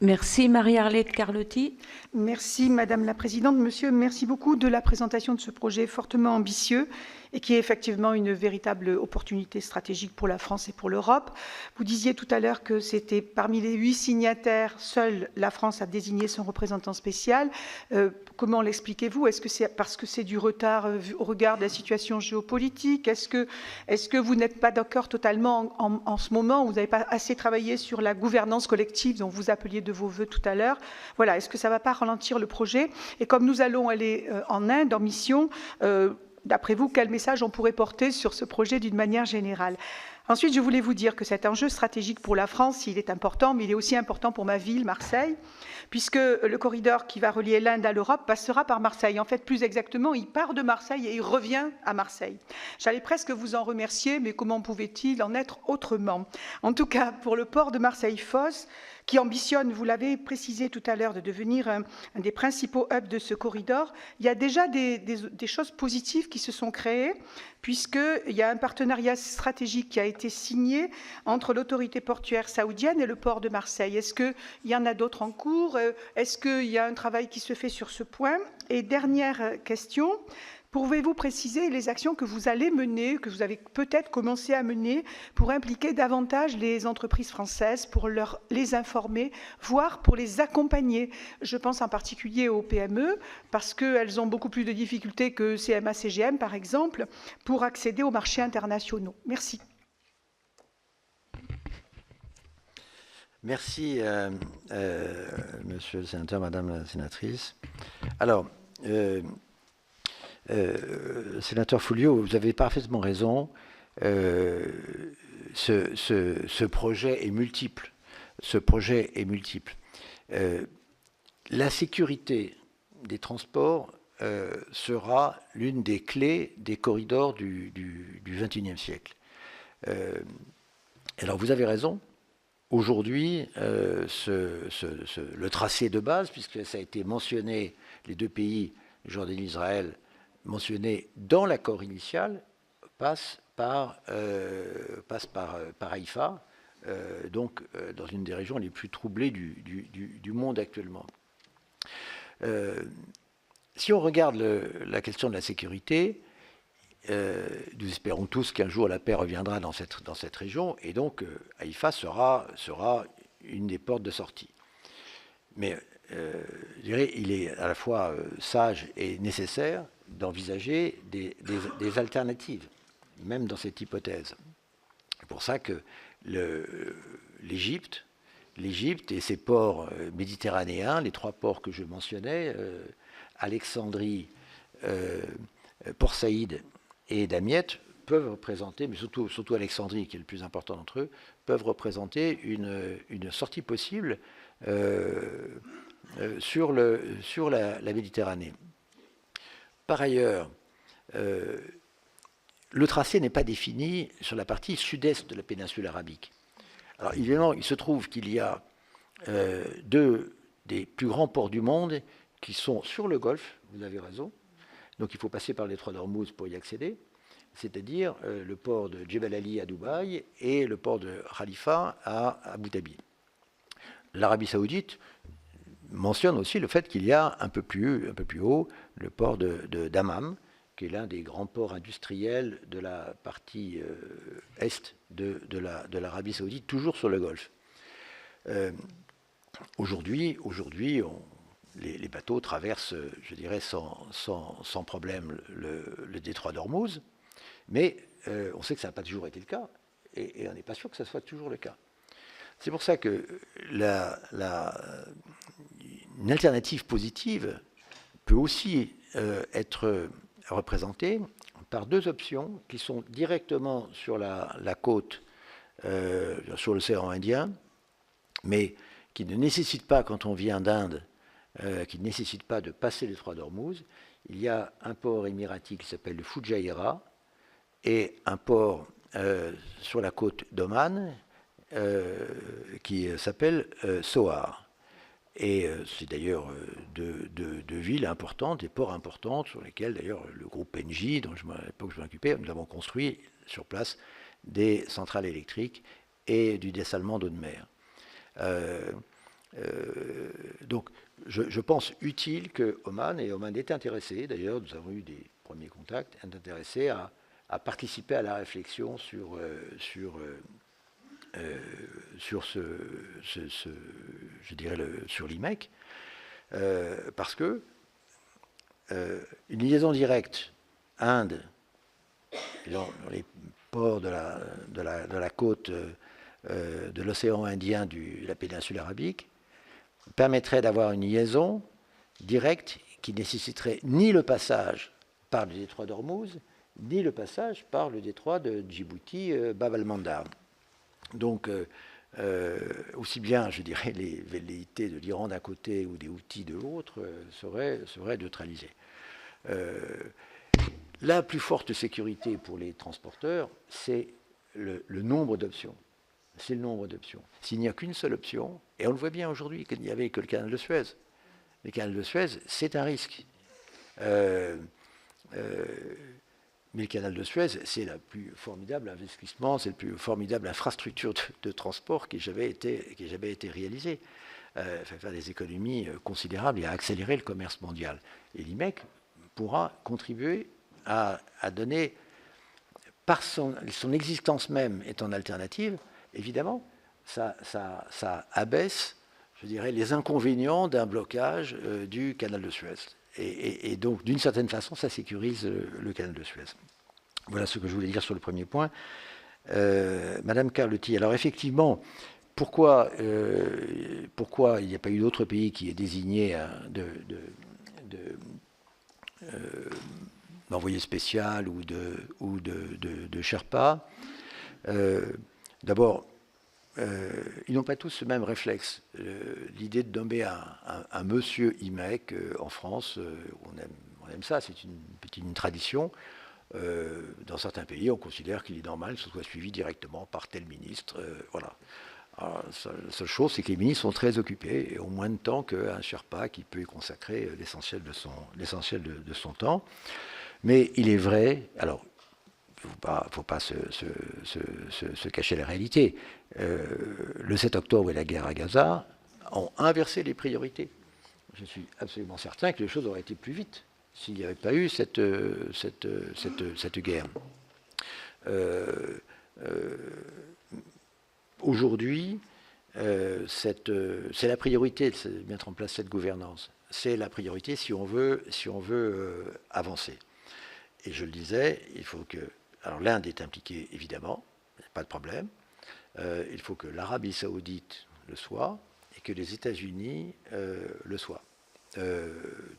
Merci. Marie-Arlette Carlotti. Merci Madame la Présidente. Monsieur, merci beaucoup de la présentation de ce projet fortement ambitieux et qui est effectivement une véritable opportunité stratégique pour la France et pour l'Europe. Vous disiez tout à l'heure que c'était parmi les 8 signataires, seule la France a désigné son représentant spécial. Comment l'expliquez-vous? Est-ce que c'est parce que c'est du retard au regard de la situation géopolitique? Est-ce que vous n'êtes pas d'accord totalement en ce moment, où vous n'avez pas assez travaillé sur la gouvernance collective dont vous appeliez de vos voeux tout à l'heure? Voilà, est-ce que ça ne va pas ralentir le projet? Et comme nous allons aller en Inde, en mission, d'après vous, quel message on pourrait porter sur ce projet d'une manière générale? Ensuite, je voulais vous dire que cet enjeu stratégique pour la France, il est important, mais il est aussi important pour ma ville, Marseille, puisque le corridor qui va relier l'Inde à l'Europe passera par Marseille. En fait, plus exactement, il part de Marseille et il revient à Marseille. J'allais presque vous en remercier, mais comment pouvait-il en être autrement? En tout cas, pour le port de Marseille-Fos, qui ambitionne, vous l'avez précisé tout à l'heure, de devenir un des principaux hubs de ce corridor, il y a déjà des choses positives qui se sont créées, puisqu'il y a un partenariat stratégique qui a été signé entre l'autorité portuaire saoudienne et le port de Marseille. Est-ce qu'il y en a d'autres en cours? Est-ce qu'il y a un travail qui se fait sur ce point? Et dernière question, pouvez-vous préciser les actions que vous allez mener, que vous avez peut-être commencé à mener, pour impliquer davantage les entreprises françaises, pour les informer, voire pour les accompagner? Je pense en particulier aux PME, parce qu'elles ont beaucoup plus de difficultés que CMA, CGM, par exemple, pour accéder aux marchés internationaux. Merci. Merci, monsieur le sénateur, madame la sénatrice. Alors, sénateur Folliot, vous avez parfaitement raison. Ce projet est multiple. La sécurité des transports sera l'une des clés des corridors du XXIe siècle. Alors, vous avez raison. Aujourd'hui, le tracé de base, puisque ça a été mentionné, les deux pays, Jordanie et Israël, mentionné dans l'accord initial, passe par Haïfa, donc dans une des régions les plus troublées du monde actuellement. Si on regarde la question de la sécurité, nous espérons tous qu'un jour la paix reviendra dans cette région, et donc Haïfa sera une des portes de sortie. Mais je dirais, il est à la fois sage et nécessaire d'envisager des alternatives, même dans cette hypothèse. C'est pour ça que l'Égypte et ses ports méditerranéens, les 3 ports que je mentionnais, Alexandrie, Port Saïd et Damiette, peuvent représenter, mais surtout Alexandrie, qui est le plus important d'entre eux, peuvent représenter une sortie possible sur la Méditerranée. Par ailleurs, le tracé n'est pas défini sur la partie sud-est de la péninsule arabique. Alors évidemment, il se trouve qu'il y a 2 des plus grands ports du monde qui sont sur le Golfe, vous avez raison, donc il faut passer par le détroit d'Ormuz pour y accéder, c'est-à-dire le port de Jebel Ali à Dubaï et le port de Khalifa à Abu Dhabi. L'Arabie saoudite mentionne aussi le fait qu'il y a un peu plus haut le port de Dammam, qui est l'un des grands ports industriels de la partie est de l'Arabie saoudite, toujours sur le Golfe. Aujourd'hui, les bateaux traversent, je dirais, sans problème le détroit d'Ormuz, mais on sait que ça n'a pas toujours été le cas, et on n'est pas sûr que ça soit toujours le cas. C'est pour ça que une alternative positive peut aussi être représentée par deux options qui sont directement sur la côte, sur l'océan Indien, mais qui ne nécessitent pas, quand on vient d'Inde, qui ne nécessitent pas de passer l'étroit d'Ormuz. Il y a un port émirati qui s'appelle le Fujairah et un port sur la côte d'Oman qui s'appelle Sohar. Et c'est d'ailleurs deux villes importantes, des ports importants, sur lesquels d'ailleurs le groupe Engie, dont à l'époque je m'occupais, nous avons construit sur place des centrales électriques et du dessalement d'eau de mer. Donc je pense utile que Oman, et Oman est intéressé, d'ailleurs nous avons eu des premiers contacts, est intéressé à participer à la réflexion sur sur l'IMEC, parce que une liaison directe Inde, dans les ports de la côte de l'océan Indien de la péninsule arabique, permettrait d'avoir une liaison directe qui nécessiterait ni le passage par le détroit d'Ormuz, ni le passage par le détroit de Djibouti-Bab el-Mandab. Donc, aussi bien, je dirais, les velléités de l'Iran d'un côté ou des Houthis de l'autre seraient neutralisées. La plus forte sécurité pour les transporteurs, c'est le nombre d'options. C'est le nombre d'options. S'il n'y a qu'une seule option, et on le voit bien aujourd'hui qu'il n'y avait que le canal de Suez. Le canal de Suez, c'est un risque. Mais le canal de Suez, c'est le plus formidable investissement, c'est la plus formidable infrastructure de transport qui ait jamais été réalisée. Ça faire des économies considérables et à accélérer le commerce mondial. Et l'IMEC pourra contribuer à donner, par son existence même étant alternative, évidemment, ça abaisse, je dirais, les inconvénients d'un blocage du canal de Suez. Et donc, d'une certaine façon, ça sécurise le canal de Suez. Voilà ce que je voulais dire sur le premier point. Madame Carlotti, alors effectivement, pourquoi il n'y a pas eu d'autre pays qui ait désigné d'envoyé spécial ou de Sherpa? D'abord, ils n'ont pas tous ce même réflexe. L'idée de nommer un monsieur IMEC en France, on aime ça, c'est une tradition. Dans certains pays, on considère qu'il est normal que ce soit suivi directement par tel ministre. Voilà. Alors, la seule chose, c'est que les ministres sont très occupés et ont moins de temps qu'un Sherpa qui peut y consacrer l'essentiel de son temps. Mais il est vrai, alors, il ne faut pas se cacher la réalité. Le 7 octobre et la guerre à Gaza ont inversé les priorités. Je suis absolument certain que les choses auraient été plus vite s'il n'y avait pas eu cette guerre. Aujourd'hui, c'est la priorité de mettre en place cette gouvernance. C'est la priorité si on veut avancer. Et je le disais, il faut que... Alors l'Inde est impliquée, évidemment, pas de problème. Il faut que l'Arabie saoudite le soit et que les États-Unis le soient.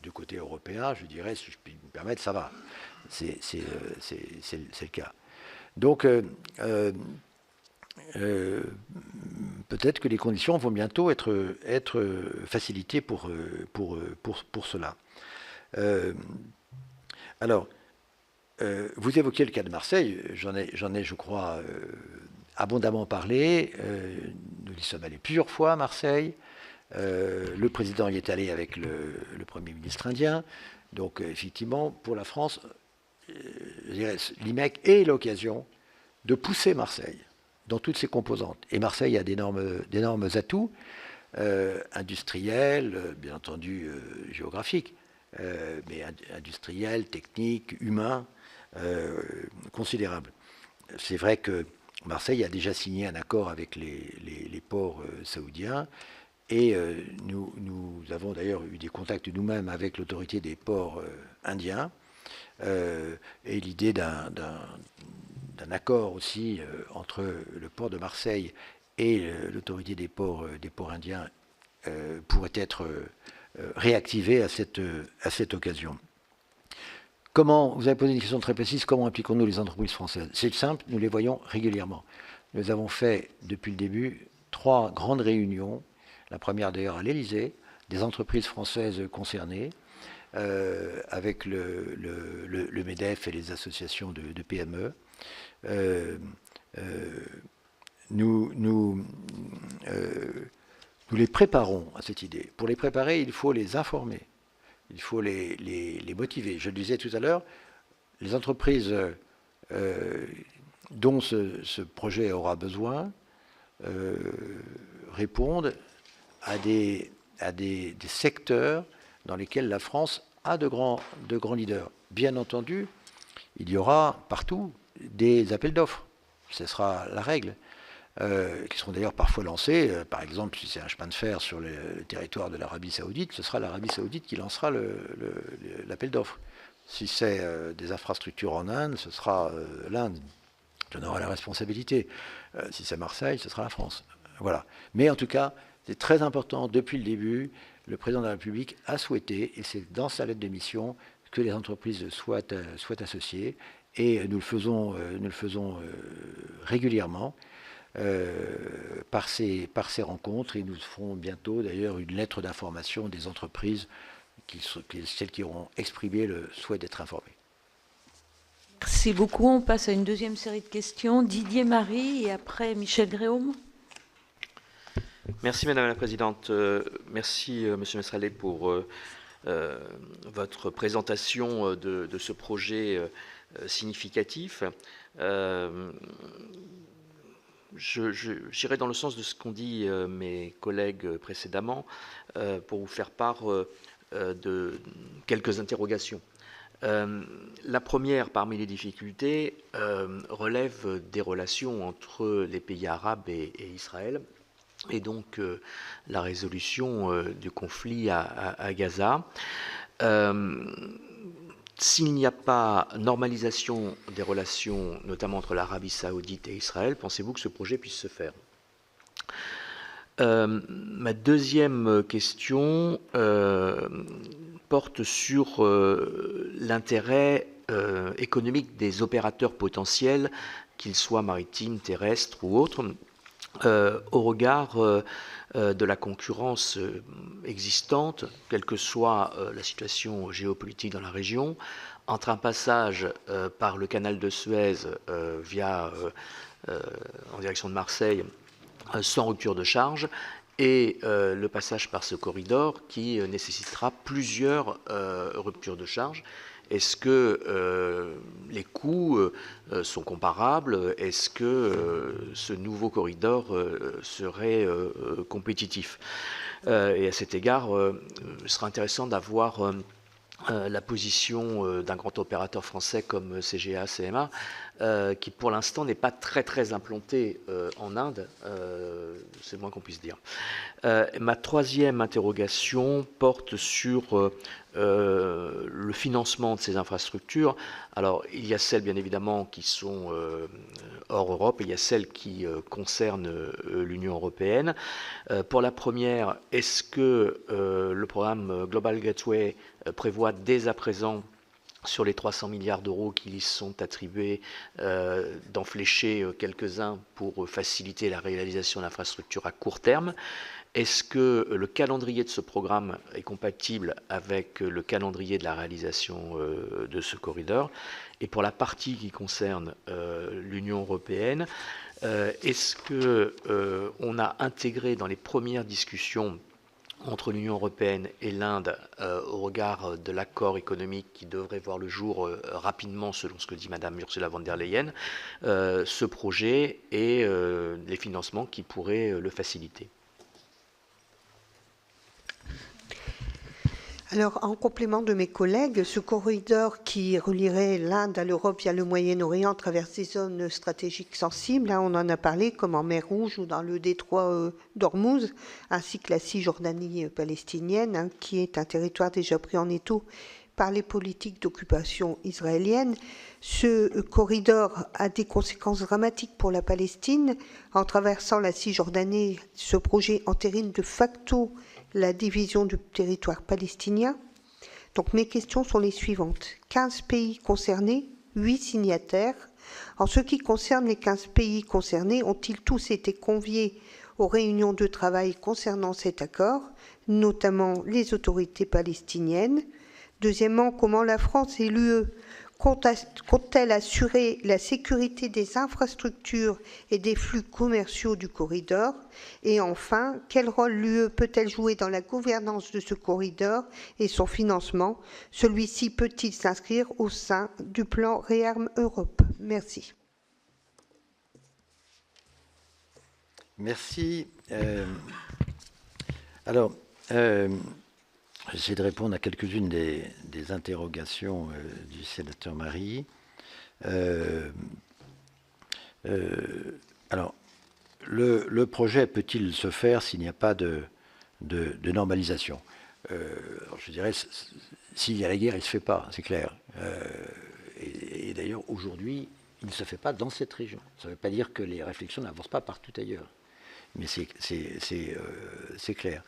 Du côté européen, je dirais, si je puis me permettre, ça va. C'est le cas. Donc, peut-être que les conditions vont bientôt être facilitées pour cela. Alors, vous évoquiez le cas de Marseille, j'en ai, je crois, abondamment parlé. Nous y sommes allés plusieurs fois à Marseille. Le président y est allé avec le Premier ministre indien. Donc, effectivement, pour la France, l'IMEC est l'occasion de pousser Marseille dans toutes ses composantes. Et Marseille a d'énormes atouts industriels, bien entendu géographiques, mais industriels, techniques, humains, considérables. C'est vrai que Marseille a déjà signé un accord avec les ports saoudiens et nous avons d'ailleurs eu des contacts nous-mêmes avec l'autorité des ports indiens et l'idée d'un accord aussi entre le port de Marseille et l'autorité des ports indiens pourraient être réactivées à cette occasion. Comment, vous avez posé une question très précise, comment impliquons-nous les entreprises françaises? C'est simple, nous les voyons régulièrement. Nous avons fait, depuis le début, 3 grandes réunions, la première d'ailleurs à l'Élysée, des entreprises françaises concernées, avec le MEDEF et les associations de PME. Nous les préparons à cette idée. Pour les préparer, il faut les informer. Il faut les motiver. Je le disais tout à l'heure, les entreprises dont ce projet aura besoin répondent à des secteurs dans lesquels la France a de grands leaders. Bien entendu, il y aura partout des appels d'offres. Ce sera la règle. Qui seront d'ailleurs parfois lancés. Par exemple, si c'est un chemin de fer sur le territoire de l'Arabie Saoudite, ce sera l'Arabie Saoudite qui lancera l'appel d'offres. Si c'est des infrastructures en Inde, ce sera l'Inde qui en aura la responsabilité. Si c'est Marseille, ce sera la France. Voilà. Mais en tout cas, c'est très important, depuis le début, le président de la République a souhaité, et c'est dans sa lettre de mission, que les entreprises soient associées, et nous le faisons régulièrement. Par ces rencontres, et nous ferons bientôt d'ailleurs une lettre d'information des entreprises, celles qui auront exprimé le souhait d'être informées. Merci beaucoup. On passe à une deuxième série de questions. Didier Marie et après Michel Gréaume. Merci Madame la Présidente. Merci Monsieur Mestrallet pour votre présentation de ce projet significatif. J'irai dans le sens de ce qu'ont dit mes collègues précédemment pour vous faire part de quelques interrogations. La première parmi les difficultés relève des relations entre les pays arabes et Israël, et donc la résolution du conflit à Gaza. S'il n'y a pas normalisation des relations, notamment entre l'Arabie Saoudite et Israël, pensez-vous que ce projet puisse se faire? Ma deuxième question porte sur l'intérêt économique des opérateurs potentiels, qu'ils soient maritimes, terrestres ou autres, au regard de la concurrence existante, quelle que soit la situation géopolitique dans la région, entre un passage par le canal de Suez en direction de Marseille sans rupture de charge et le passage par ce corridor qui nécessitera plusieurs ruptures de charge. Est-ce que les coûts sont comparables? Est-ce que ce nouveau corridor serait compétitif? Et à cet égard, ce sera intéressant d'avoir la position d'un grand opérateur français comme CGA, CMA, qui pour l'instant n'est pas très implanté en Inde, c'est le moins qu'on puisse dire. Ma troisième interrogation porte sur le financement de ces infrastructures. Alors, il y a celles, bien évidemment, qui sont hors Europe, et il y a celles qui concernent l'Union européenne. Pour la première, est-ce que le programme Global Gateway prévoit dès à présent, sur les 300 milliards d'euros qui y sont attribués, d'en flécher quelques-uns pour faciliter la réalisation d'infrastructures à court terme? Est-ce que le calendrier de ce programme est compatible avec le calendrier de la réalisation de ce corridor? Et pour la partie qui concerne l'Union européenne, est-ce qu'on a intégré dans les premières discussions entre l'Union européenne et l'Inde au regard de l'accord économique qui devrait voir le jour rapidement, selon ce que dit Madame Ursula von der Leyen, ce projet et les financements qui pourraient le faciliter? Alors, en complément de mes collègues, ce corridor qui relierait l'Inde à l'Europe via le Moyen-Orient traverse des zones stratégiques sensibles, on en a parlé, comme en mer Rouge ou dans le détroit d'Ormuz, ainsi que la Cisjordanie palestinienne, qui est un territoire déjà pris en étau par les politiques d'occupation israélienne. Ce corridor a des conséquences dramatiques pour la Palestine. En traversant la Cisjordanie, ce projet entérine de facto la division du territoire palestinien. Donc mes questions sont les suivantes. 15 pays concernés, 8 signataires. En ce qui concerne les 15 pays concernés, ont-ils tous été conviés aux réunions de travail concernant cet accord, notamment les autorités palestiniennes? Deuxièmement, comment la France et l'UE comptent-elles assurer la sécurité des infrastructures et des flux commerciaux du corridor? Et enfin, quel rôle l'UE peut-elle jouer dans la gouvernance de ce corridor et son financement? Celui-ci peut-il s'inscrire au sein du plan ReArm Europe? Merci. Merci. J'essaie de répondre à quelques-unes des interrogations du sénateur Marie. Le projet peut-il se faire s'il n'y a pas de normalisation? Je dirais, s'il y a la guerre, il ne se fait pas, c'est clair. Et d'ailleurs, aujourd'hui, il ne se fait pas dans cette région. Ça ne veut pas dire que les réflexions n'avancent pas partout ailleurs. Mais c'est clair.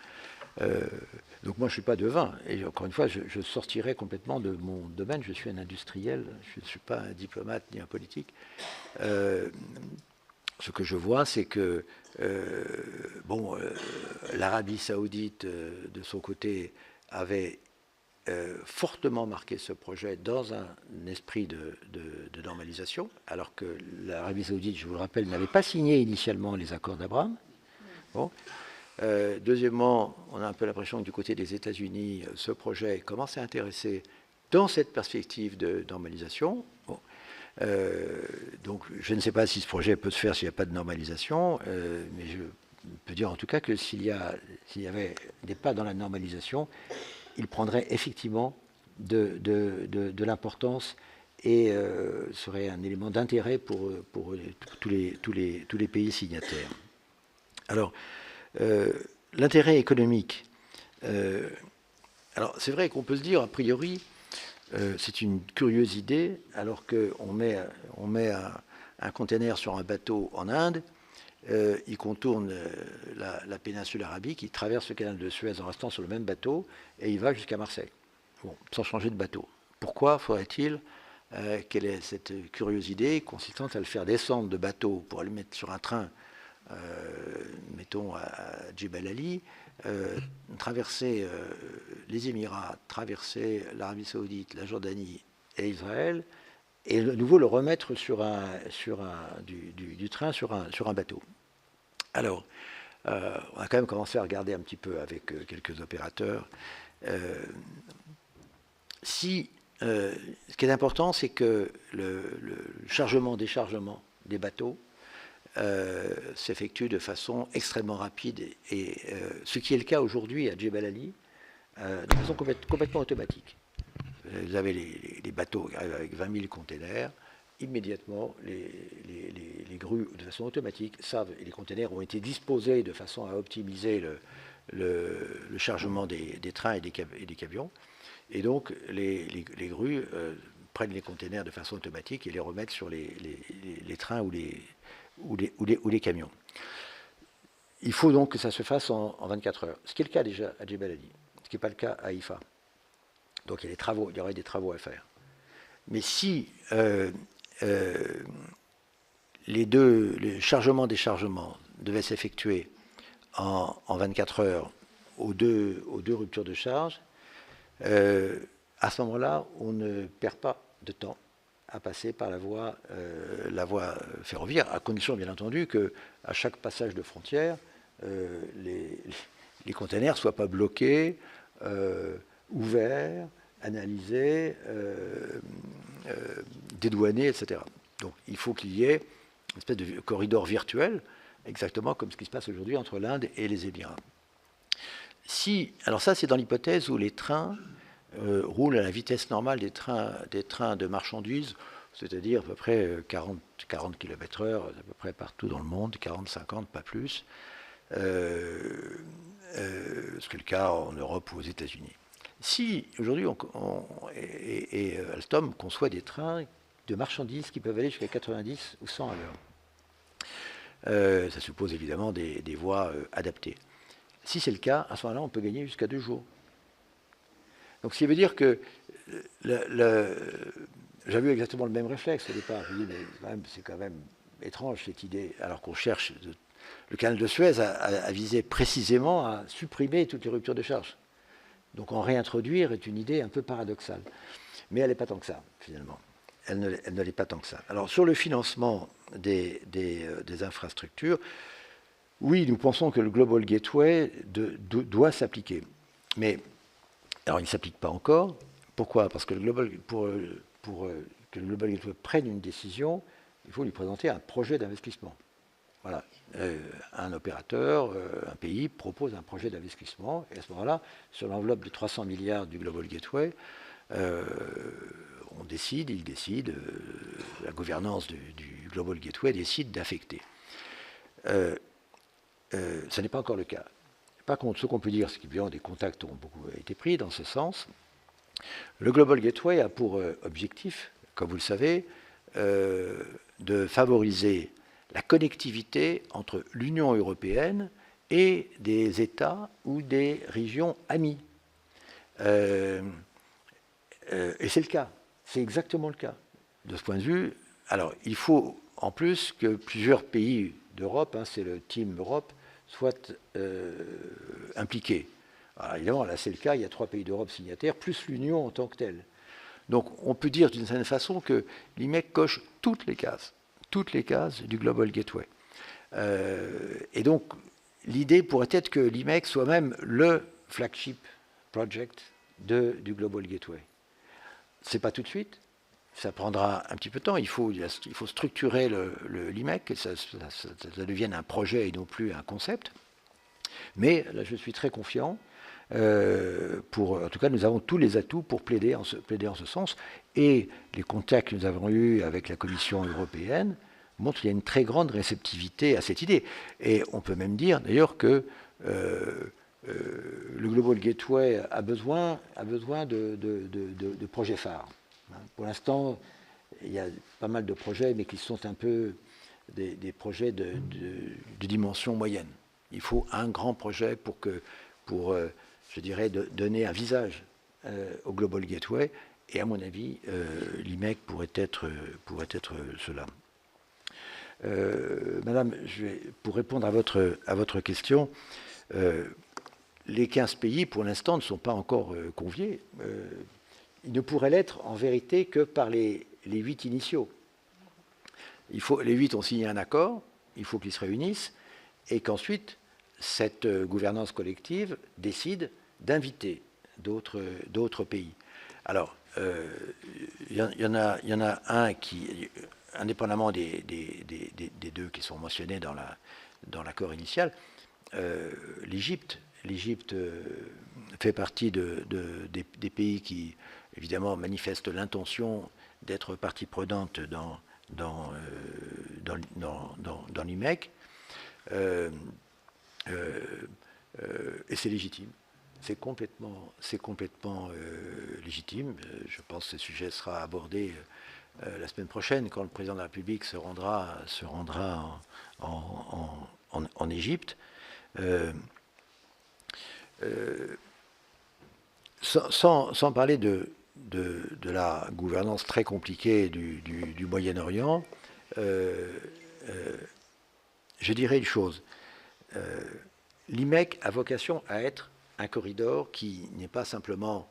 Donc moi, je ne suis pas devin. Et encore une fois, je sortirai complètement de mon domaine. Je suis un industriel. Je ne suis pas un diplomate ni un politique. Ce que je vois, c'est que l'Arabie saoudite, de son côté, avait fortement marqué ce projet dans un esprit de normalisation, alors que l'Arabie saoudite, je vous le rappelle, n'avait pas signé initialement les accords d'Abraham. Bon. Deuxièmement, on a un peu l'impression que du côté des États-Unis, ce projet commence à intéresser dans cette perspective de normalisation. Bon. Donc, je ne sais pas si ce projet peut se faire s'il n'y a pas de normalisation, mais je peux dire en tout cas que s'il y avait des pas dans la normalisation, il prendrait effectivement de l'importance et serait un élément d'intérêt pour tous les pays signataires. Alors, l'intérêt économique. Alors, c'est vrai qu'on peut se dire, a priori, c'est une curieuse idée, alors qu'on met un conteneur sur un bateau en Inde, il contourne la péninsule arabique, il traverse le canal de Suez en restant sur le même bateau, et il va jusqu'à Marseille, sans changer de bateau. Pourquoi faudrait-il quelle est cette curieuse idée consistant à le faire descendre de bateau pour le mettre sur un train, mettons à Djebel Ali, traverser les Émirats, traverser l'Arabie Saoudite, la Jordanie et Israël, et de nouveau le remettre du train sur un bateau. Alors, on a quand même commencé à regarder un petit peu avec quelques opérateurs. Ce qui est important, c'est que le chargement-déchargement des bateaux s'effectue de façon extrêmement rapide, et ce qui est le cas aujourd'hui à Djebel Ali, de façon complètement automatique. Vous avez les bateaux qui arrivent avec 20 000 containers, immédiatement les grues, de façon automatique, savent, et les containers ont été disposés de façon à optimiser le chargement des trains et des camions, et donc les grues prennent les containers de façon automatique et les remettent sur les trains ou les camions. Il faut donc que ça se fasse en 24 heures, ce qui est le cas déjà à Djebel Ali, ce qui n'est pas le cas à Haïfa. Donc il y aurait des travaux à faire. Mais si les chargements-déchargements devaient s'effectuer en 24 heures aux deux ruptures de charge, à ce moment-là, on ne perd pas de temps à passer par la voie ferroviaire, à condition bien entendu qu'à chaque passage de frontière, les containers ne soient pas bloqués, ouverts, analysés, dédouanés, etc. Donc il faut qu'il y ait une espèce de corridor virtuel, exactement comme ce qui se passe aujourd'hui entre l'Inde et les Émirats. Alors ça, c'est dans l'hypothèse où les trains roulent à la vitesse normale des trains de marchandises, c'est-à-dire à peu près 40 km/h, à peu près partout dans le monde, 40-50, pas plus, ce qui est le cas en Europe ou aux États-Unis. Si aujourd'hui Alstom conçoit des trains de marchandises qui peuvent aller jusqu'à 90 ou 100 à l'heure, ça suppose évidemment des voies adaptées. Si c'est le cas, à ce moment-là, on peut gagner jusqu'à 2 jours. Donc, ce qui veut dire que j'avais eu exactement le même réflexe au départ. Je me dis, mais c'est quand même étrange cette idée, alors qu'on cherche. Le canal de Suez a visé précisément à supprimer toutes les ruptures de charge. Donc, en réintroduire est une idée un peu paradoxale. Mais elle n'est pas tant que ça, finalement. Elle ne l'est pas tant que ça. Alors, sur le financement des infrastructures, oui, nous pensons que le Global Gateway doit s'appliquer. Mais, alors, il ne s'applique pas encore. Pourquoi? Parce que pour que le Global Gateway prenne une décision, il faut lui présenter un projet d'investissement. Voilà. Un opérateur, un pays propose un projet d'investissement, et à ce moment-là, sur l'enveloppe de 300 milliards du Global Gateway, il décide, la gouvernance du Global Gateway décide d'affecter. Ce n'est pas encore le cas. Par contre, ce qu'on peut dire, c'est qu'évidemment des contacts ont beaucoup été pris dans ce sens. Le Global Gateway a pour objectif, comme vous le savez, de favoriser la connectivité entre l'Union européenne et des États ou des régions amies. Et c'est le cas, c'est exactement le cas. De ce point de vue, alors il faut en plus que plusieurs pays d'Europe, c'est le Team Europe, soient impliqués. Alors, évidemment, là c'est le cas, il y a 3 pays d'Europe signataires, plus l'Union en tant que telle. Donc on peut dire d'une certaine façon que l'IMEC coche toutes les cases du Global Gateway. Et donc l'idée pourrait être que l'IMEC soit même le flagship project du Global Gateway. Ce n'est pas tout de suite, ça prendra un petit peu de temps, il faut structurer l'IMEC, que ça devienne un projet et non plus un concept. Mais là je suis très confiant. En tout cas, nous avons tous les atouts pour plaider en ce sens. Et les contacts que nous avons eus avec la Commission européenne montrent qu'il y a une très grande réceptivité à cette idée. Et on peut même dire, d'ailleurs, que le Global Gateway a besoin de projets phares. Pour l'instant, il y a pas mal de projets, mais qui sont un peu des projets de dimension moyenne. Il faut un grand projet pour je dirais, donner un visage au Global Gateway. Et à mon avis, l'IMEC pourrait être cela. Madame, pour répondre à votre question, les 15 pays, pour l'instant, ne sont pas encore conviés. Ils ne pourraient l'être, en vérité, que par les 8 initiaux. Les 8 ont signé un accord, il faut qu'ils se réunissent, et qu'ensuite, cette gouvernance collective décide d'inviter d'autres pays. Alors, il y en a un qui, indépendamment des 2 qui sont mentionnés dans l'accord initial, l'Égypte. L'Égypte fait partie des pays qui, évidemment, manifestent l'intention d'être partie prenante dans l'IMEC. Et c'est légitime. C'est complètement légitime. Je pense que ce sujet sera abordé la semaine prochaine quand le président de la République se rendra en Égypte. Sans parler de la gouvernance très compliquée du Moyen-Orient, je dirais une chose. L'IMEC a vocation à être un corridor qui n'est pas simplement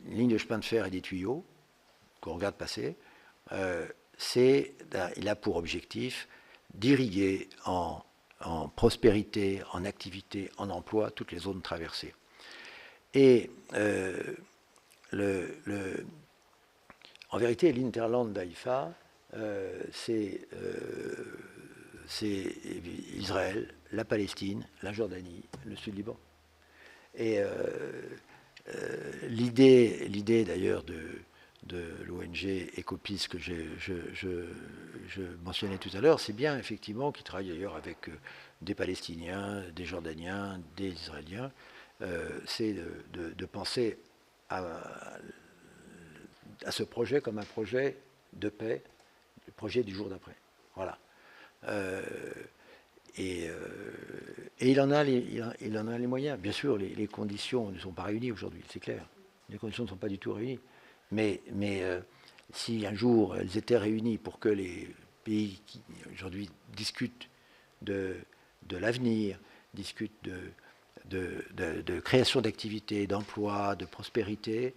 une ligne de chemin de fer et des tuyaux qu'on regarde passer. Il a pour objectif d'irriguer en prospérité, en activité, en emploi, toutes les zones traversées. Et en vérité, l'Interland d'Haïfa, c'est Israël, la Palestine, la Jordanie, le Sud-Liban. Et l'idée d'ailleurs de l'ONG Ecopis que je mentionnais tout à l'heure, c'est bien effectivement qu'ils travaillent d'ailleurs avec des Palestiniens, des Jordaniens, des Israéliens, c'est de penser ce projet comme un projet de paix, le projet du jour d'après. Voilà. Et il en a les moyens. Bien sûr, les conditions ne sont pas réunies aujourd'hui, c'est clair. Les conditions ne sont pas du tout réunies. Mais si un jour elles étaient réunies pour que les pays qui aujourd'hui discutent de l'avenir, discutent de création d'activités, d'emplois, de prospérité,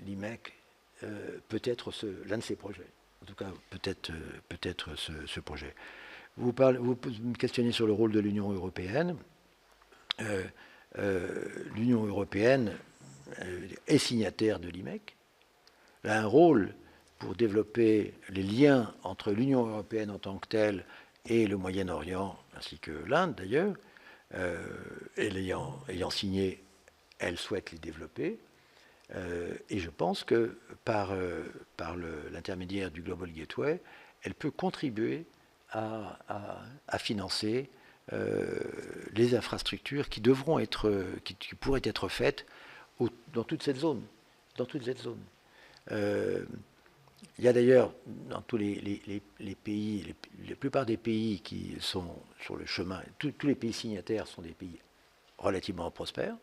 l'IMEC peut être l'un de ces projets. En tout cas, peut-être ce projet. Vous me questionnez sur le rôle de l'Union européenne. L'Union européenne est signataire de l'IMEC. Elle a un rôle pour développer les liens entre l'Union européenne en tant que telle et le Moyen-Orient, ainsi que l'Inde d'ailleurs. Ayant signé, elle souhaite les développer. Et je pense que par l'intermédiaire du Global Gateway, elle peut contribuer à financer les infrastructures qui devront qui pourraient être faites dans toute cette zone. Il y a d'ailleurs dans tous les pays, la plupart des pays qui sont sur le chemin, tous les pays signataires sont des pays relativement prospères.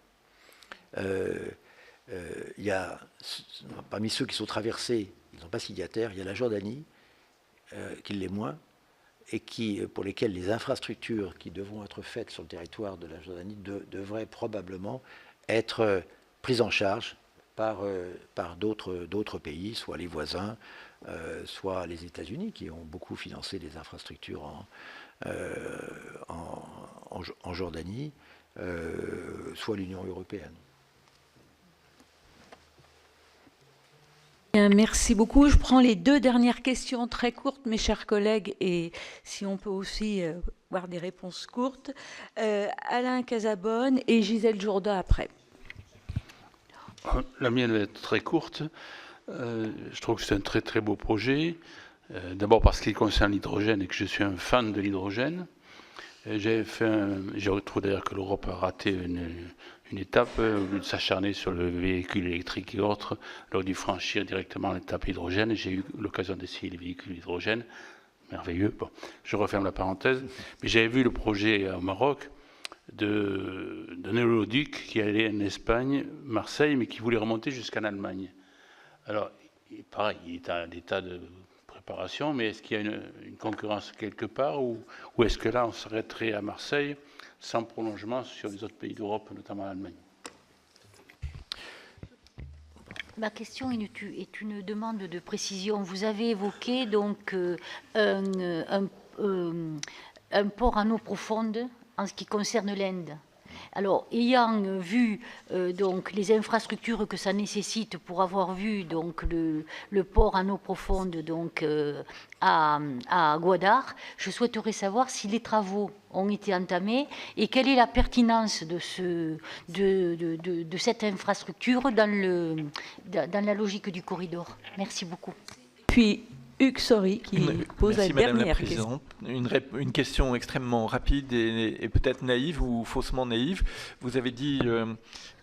Il y a, parmi ceux qui sont traversés, ils ne sont pas signataires, il y a la Jordanie, qui l'est moins, et pour lesquels les infrastructures qui devront être faites sur le territoire de la Jordanie devraient probablement être prises en charge par d'autres pays, soit les voisins, soit les États-Unis, qui ont beaucoup financé des infrastructures en Jordanie, soit l'Union européenne. Merci beaucoup. Je prends les 2 dernières questions très courtes, mes chers collègues, et si on peut aussi avoir des réponses courtes. Alain Casabonne et Gisèle Jourda après. La mienne va être très courte. Je trouve que c'est un très très beau projet. D'abord parce qu'il concerne l'hydrogène et que je suis un fan de l'hydrogène. Je trouve d'ailleurs que l'Europe a raté une étape, au lieu de s'acharner sur le véhicule électrique et autres, là dû franchir directement l'étape hydrogène. J'ai eu l'occasion d'essayer les véhicules hydrogène, merveilleux. Bon, je referme la parenthèse. Mais j'avais vu le projet au Maroc d'un oléoduc qui allait en Espagne, Marseille, mais qui voulait remonter jusqu'en Allemagne. Alors, pareil, il est à l'état de préparation, mais est-ce qu'il y a une concurrence quelque part, ou est-ce que là, on s'arrêterait à Marseille sans prolongement sur les autres pays d'Europe, notamment l'Allemagne? Ma question est une demande de précision. Vous avez évoqué donc un port en eau profonde en ce qui concerne l'Inde. Alors, ayant vu donc les infrastructures que ça nécessite, pour avoir vu donc le port en eau profonde donc à Gwadar, je souhaiterais savoir si les travaux ont été entamés et quelle est la pertinence de cette infrastructure dans la logique du corridor. Merci beaucoup. Puis Hugues Saury qui pose la dernière question. Une question extrêmement rapide et peut-être naïve ou faussement naïve. Vous avez dit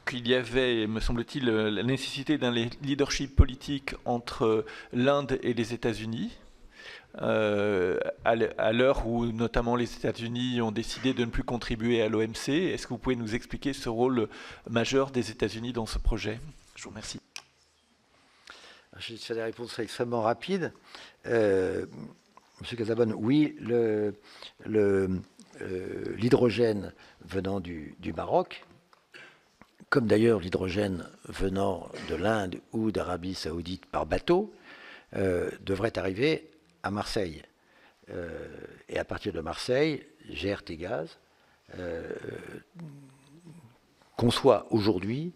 qu'il y avait, me semble-t-il, la nécessité d'un leadership politique entre l'Inde et les États-Unis, à l'heure où notamment les États-Unis ont décidé de ne plus contribuer à l'OMC. Est-ce que vous pouvez nous expliquer ce rôle majeur des États-Unis dans ce projet? Je vous remercie. Je vais faire des réponses extrêmement rapides. Monsieur Casabonne, oui, l'hydrogène venant du Maroc, comme d'ailleurs l'hydrogène venant de l'Inde ou d'Arabie Saoudite par bateau, devrait arriver à Marseille. Et à partir de Marseille, GRT Gaz conçoit aujourd'hui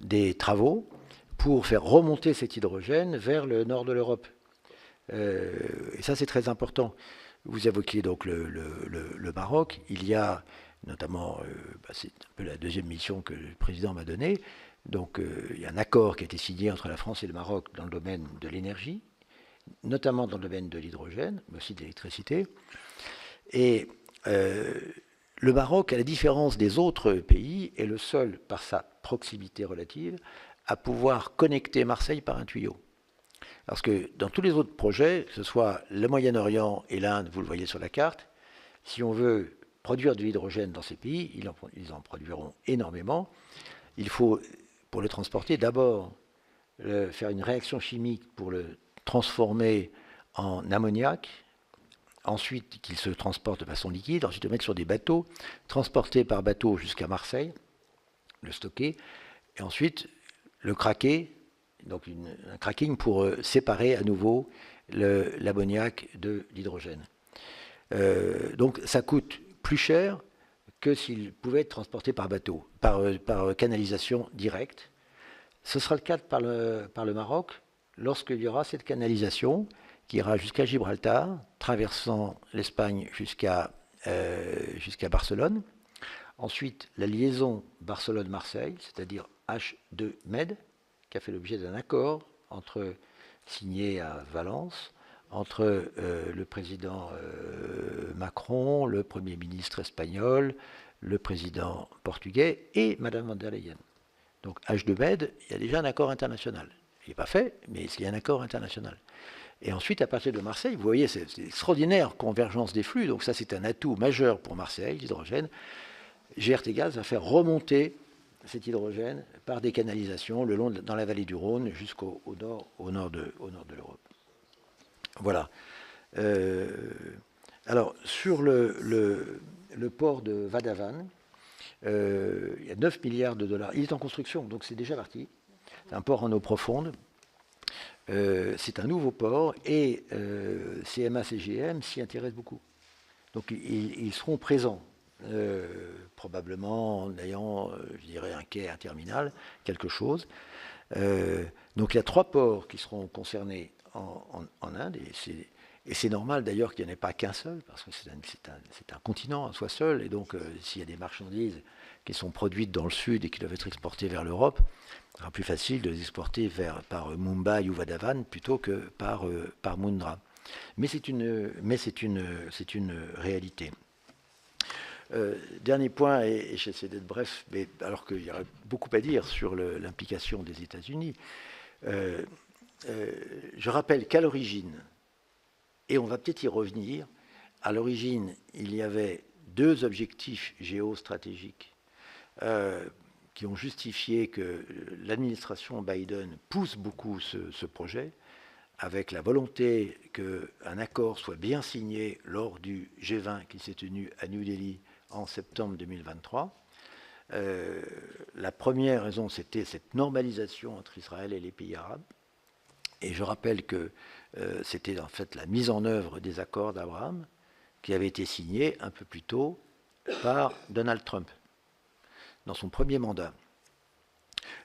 des travaux pour faire remonter cet hydrogène vers le nord de l'Europe. Et ça, c'est très important. Vous évoquiez donc le Maroc. Il y a notamment, c'est un peu la deuxième mission que le président m'a donnée. Donc, il y a un accord qui a été signé entre la France et le Maroc dans le domaine de l'énergie, notamment dans le domaine de l'hydrogène, mais aussi de l'électricité. Et le Maroc, à la différence des autres pays, est le seul, par sa proximité relative, à pouvoir connecter Marseille par un tuyau. Parce que dans tous les autres projets, que ce soit le Moyen-Orient et l'Inde, vous le voyez sur la carte, si on veut produire de l'hydrogène dans ces pays, ils en produiront énormément. Il faut, pour le transporter, d'abord faire une réaction chimique pour le transformer en ammoniac, ensuite qu'il se transporte de façon liquide, ensuite le mettre sur des bateaux, transporter par bateau jusqu'à Marseille, le stocker, et ensuite le craquer, donc un cracking pour séparer à nouveau l'ammoniac de l'hydrogène. Donc ça coûte plus cher que s'il pouvait être transporté par bateau, par canalisation directe. Ce sera le cas par le Maroc lorsqu'il y aura cette canalisation qui ira jusqu'à Gibraltar, traversant l'Espagne jusqu'à Barcelone. Ensuite, la liaison Barcelone-Marseille, c'est-à-dire H2Med, qui a fait l'objet d'un accord signé à Valence entre le président Macron, le Premier ministre espagnol, le président portugais et Madame von der Leyen. Donc H2Med, il y a déjà un accord international. Il n'est pas fait, mais il y a un accord international. Et ensuite, à partir de Marseille, vous voyez, c'est extraordinaire convergence des flux. Donc ça, c'est un atout majeur pour Marseille, l'hydrogène. GRTgaz va faire remonter cet hydrogène par des canalisations dans la vallée du Rhône jusqu'au nord de l'Europe. Voilà. Alors, sur le port de Vadavan, il y a 9 milliards de dollars. Il est en construction, donc c'est déjà parti. C'est un port en eau profonde. C'est un nouveau port et CMA CGM s'y intéresse beaucoup. Donc ils seront présents, probablement en ayant, je dirais, un quai, un terminal, quelque chose. Donc il y a 3 ports qui seront concernés en Inde et c'est normal d'ailleurs qu'il n'y en ait pas qu'un seul, parce que c'est un continent à soi seul, et donc s'il y a des marchandises qui sont produites dans le sud et qui doivent être exportées vers l'Europe, il sera plus facile de les exporter par Mumbai ou Vadavan plutôt que par Mundra. Mais c'est une réalité. Dernier point, et j'essaie d'être bref, mais alors qu'il y aurait beaucoup à dire sur l'implication des États-Unis. Je rappelle qu'à l'origine, et on va peut-être y revenir, à l'origine, il y avait 2 objectifs géostratégiques qui ont justifié que l'administration Biden pousse beaucoup ce projet, avec la volonté qu'un accord soit bien signé lors du G20 qui s'est tenu à New Delhi en septembre 2023. La première raison, c'était cette normalisation entre Israël et les pays arabes. Et je rappelle que c'était en fait la mise en œuvre des accords d'Abraham qui avaient été signés un peu plus tôt par Donald Trump dans son premier mandat.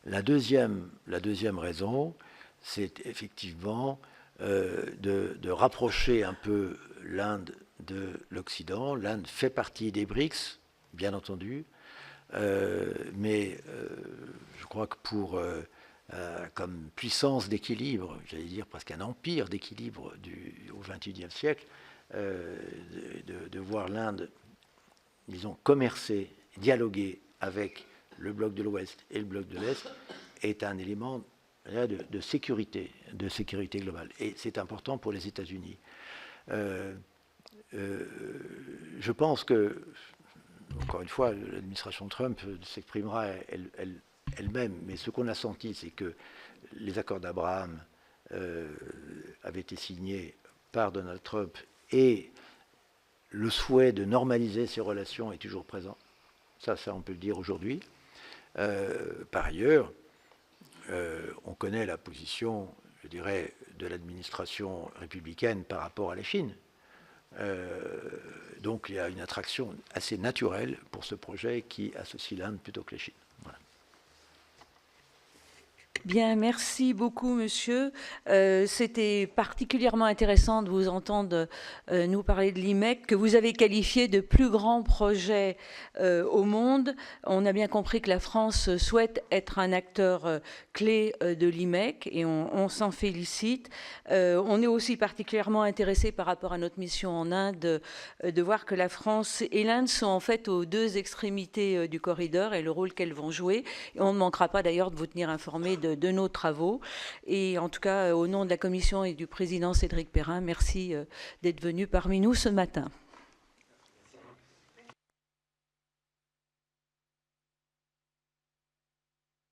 La deuxième raison, c'est effectivement de rapprocher un peu l'Inde de l'Occident. L'Inde fait partie des BRICS, bien entendu, mais je crois que comme puissance d'équilibre, j'allais dire presque un empire d'équilibre au XXIe siècle, de voir l'Inde, disons, commercer, dialoguer avec le bloc de l'Ouest et le bloc de l'Est est un élément de sécurité globale. Et c'est important pour les États-Unis. Je pense que, encore une fois, l'administration Trump s'exprimera elle-même, mais ce qu'on a senti, c'est que les accords d'Abraham avaient été signés par Donald Trump et le souhait de normaliser ces relations est toujours présent. Ça, on peut le dire aujourd'hui. Par ailleurs, on connaît la position, je dirais, de l'administration républicaine par rapport à la Chine. Donc il y a une attraction assez naturelle pour ce projet qui associe l'Inde plutôt que la Chine. Voilà. Bien, merci beaucoup, monsieur. C'était particulièrement intéressant de vous entendre nous parler de l'IMEC, que vous avez qualifié de plus grand projet au monde. On a bien compris que la France souhaite être un acteur clé de l'IMEC et on s'en félicite. On est aussi particulièrement intéressé par rapport à notre mission en Inde de voir que la France et l'Inde sont en fait aux deux extrémités du corridor et le rôle qu'elles vont jouer. Et on ne manquera pas d'ailleurs de vous tenir informé de nos travaux. Et en tout cas, au nom de la Commission et du président Cédric Perrin, merci d'être venu parmi nous ce matin.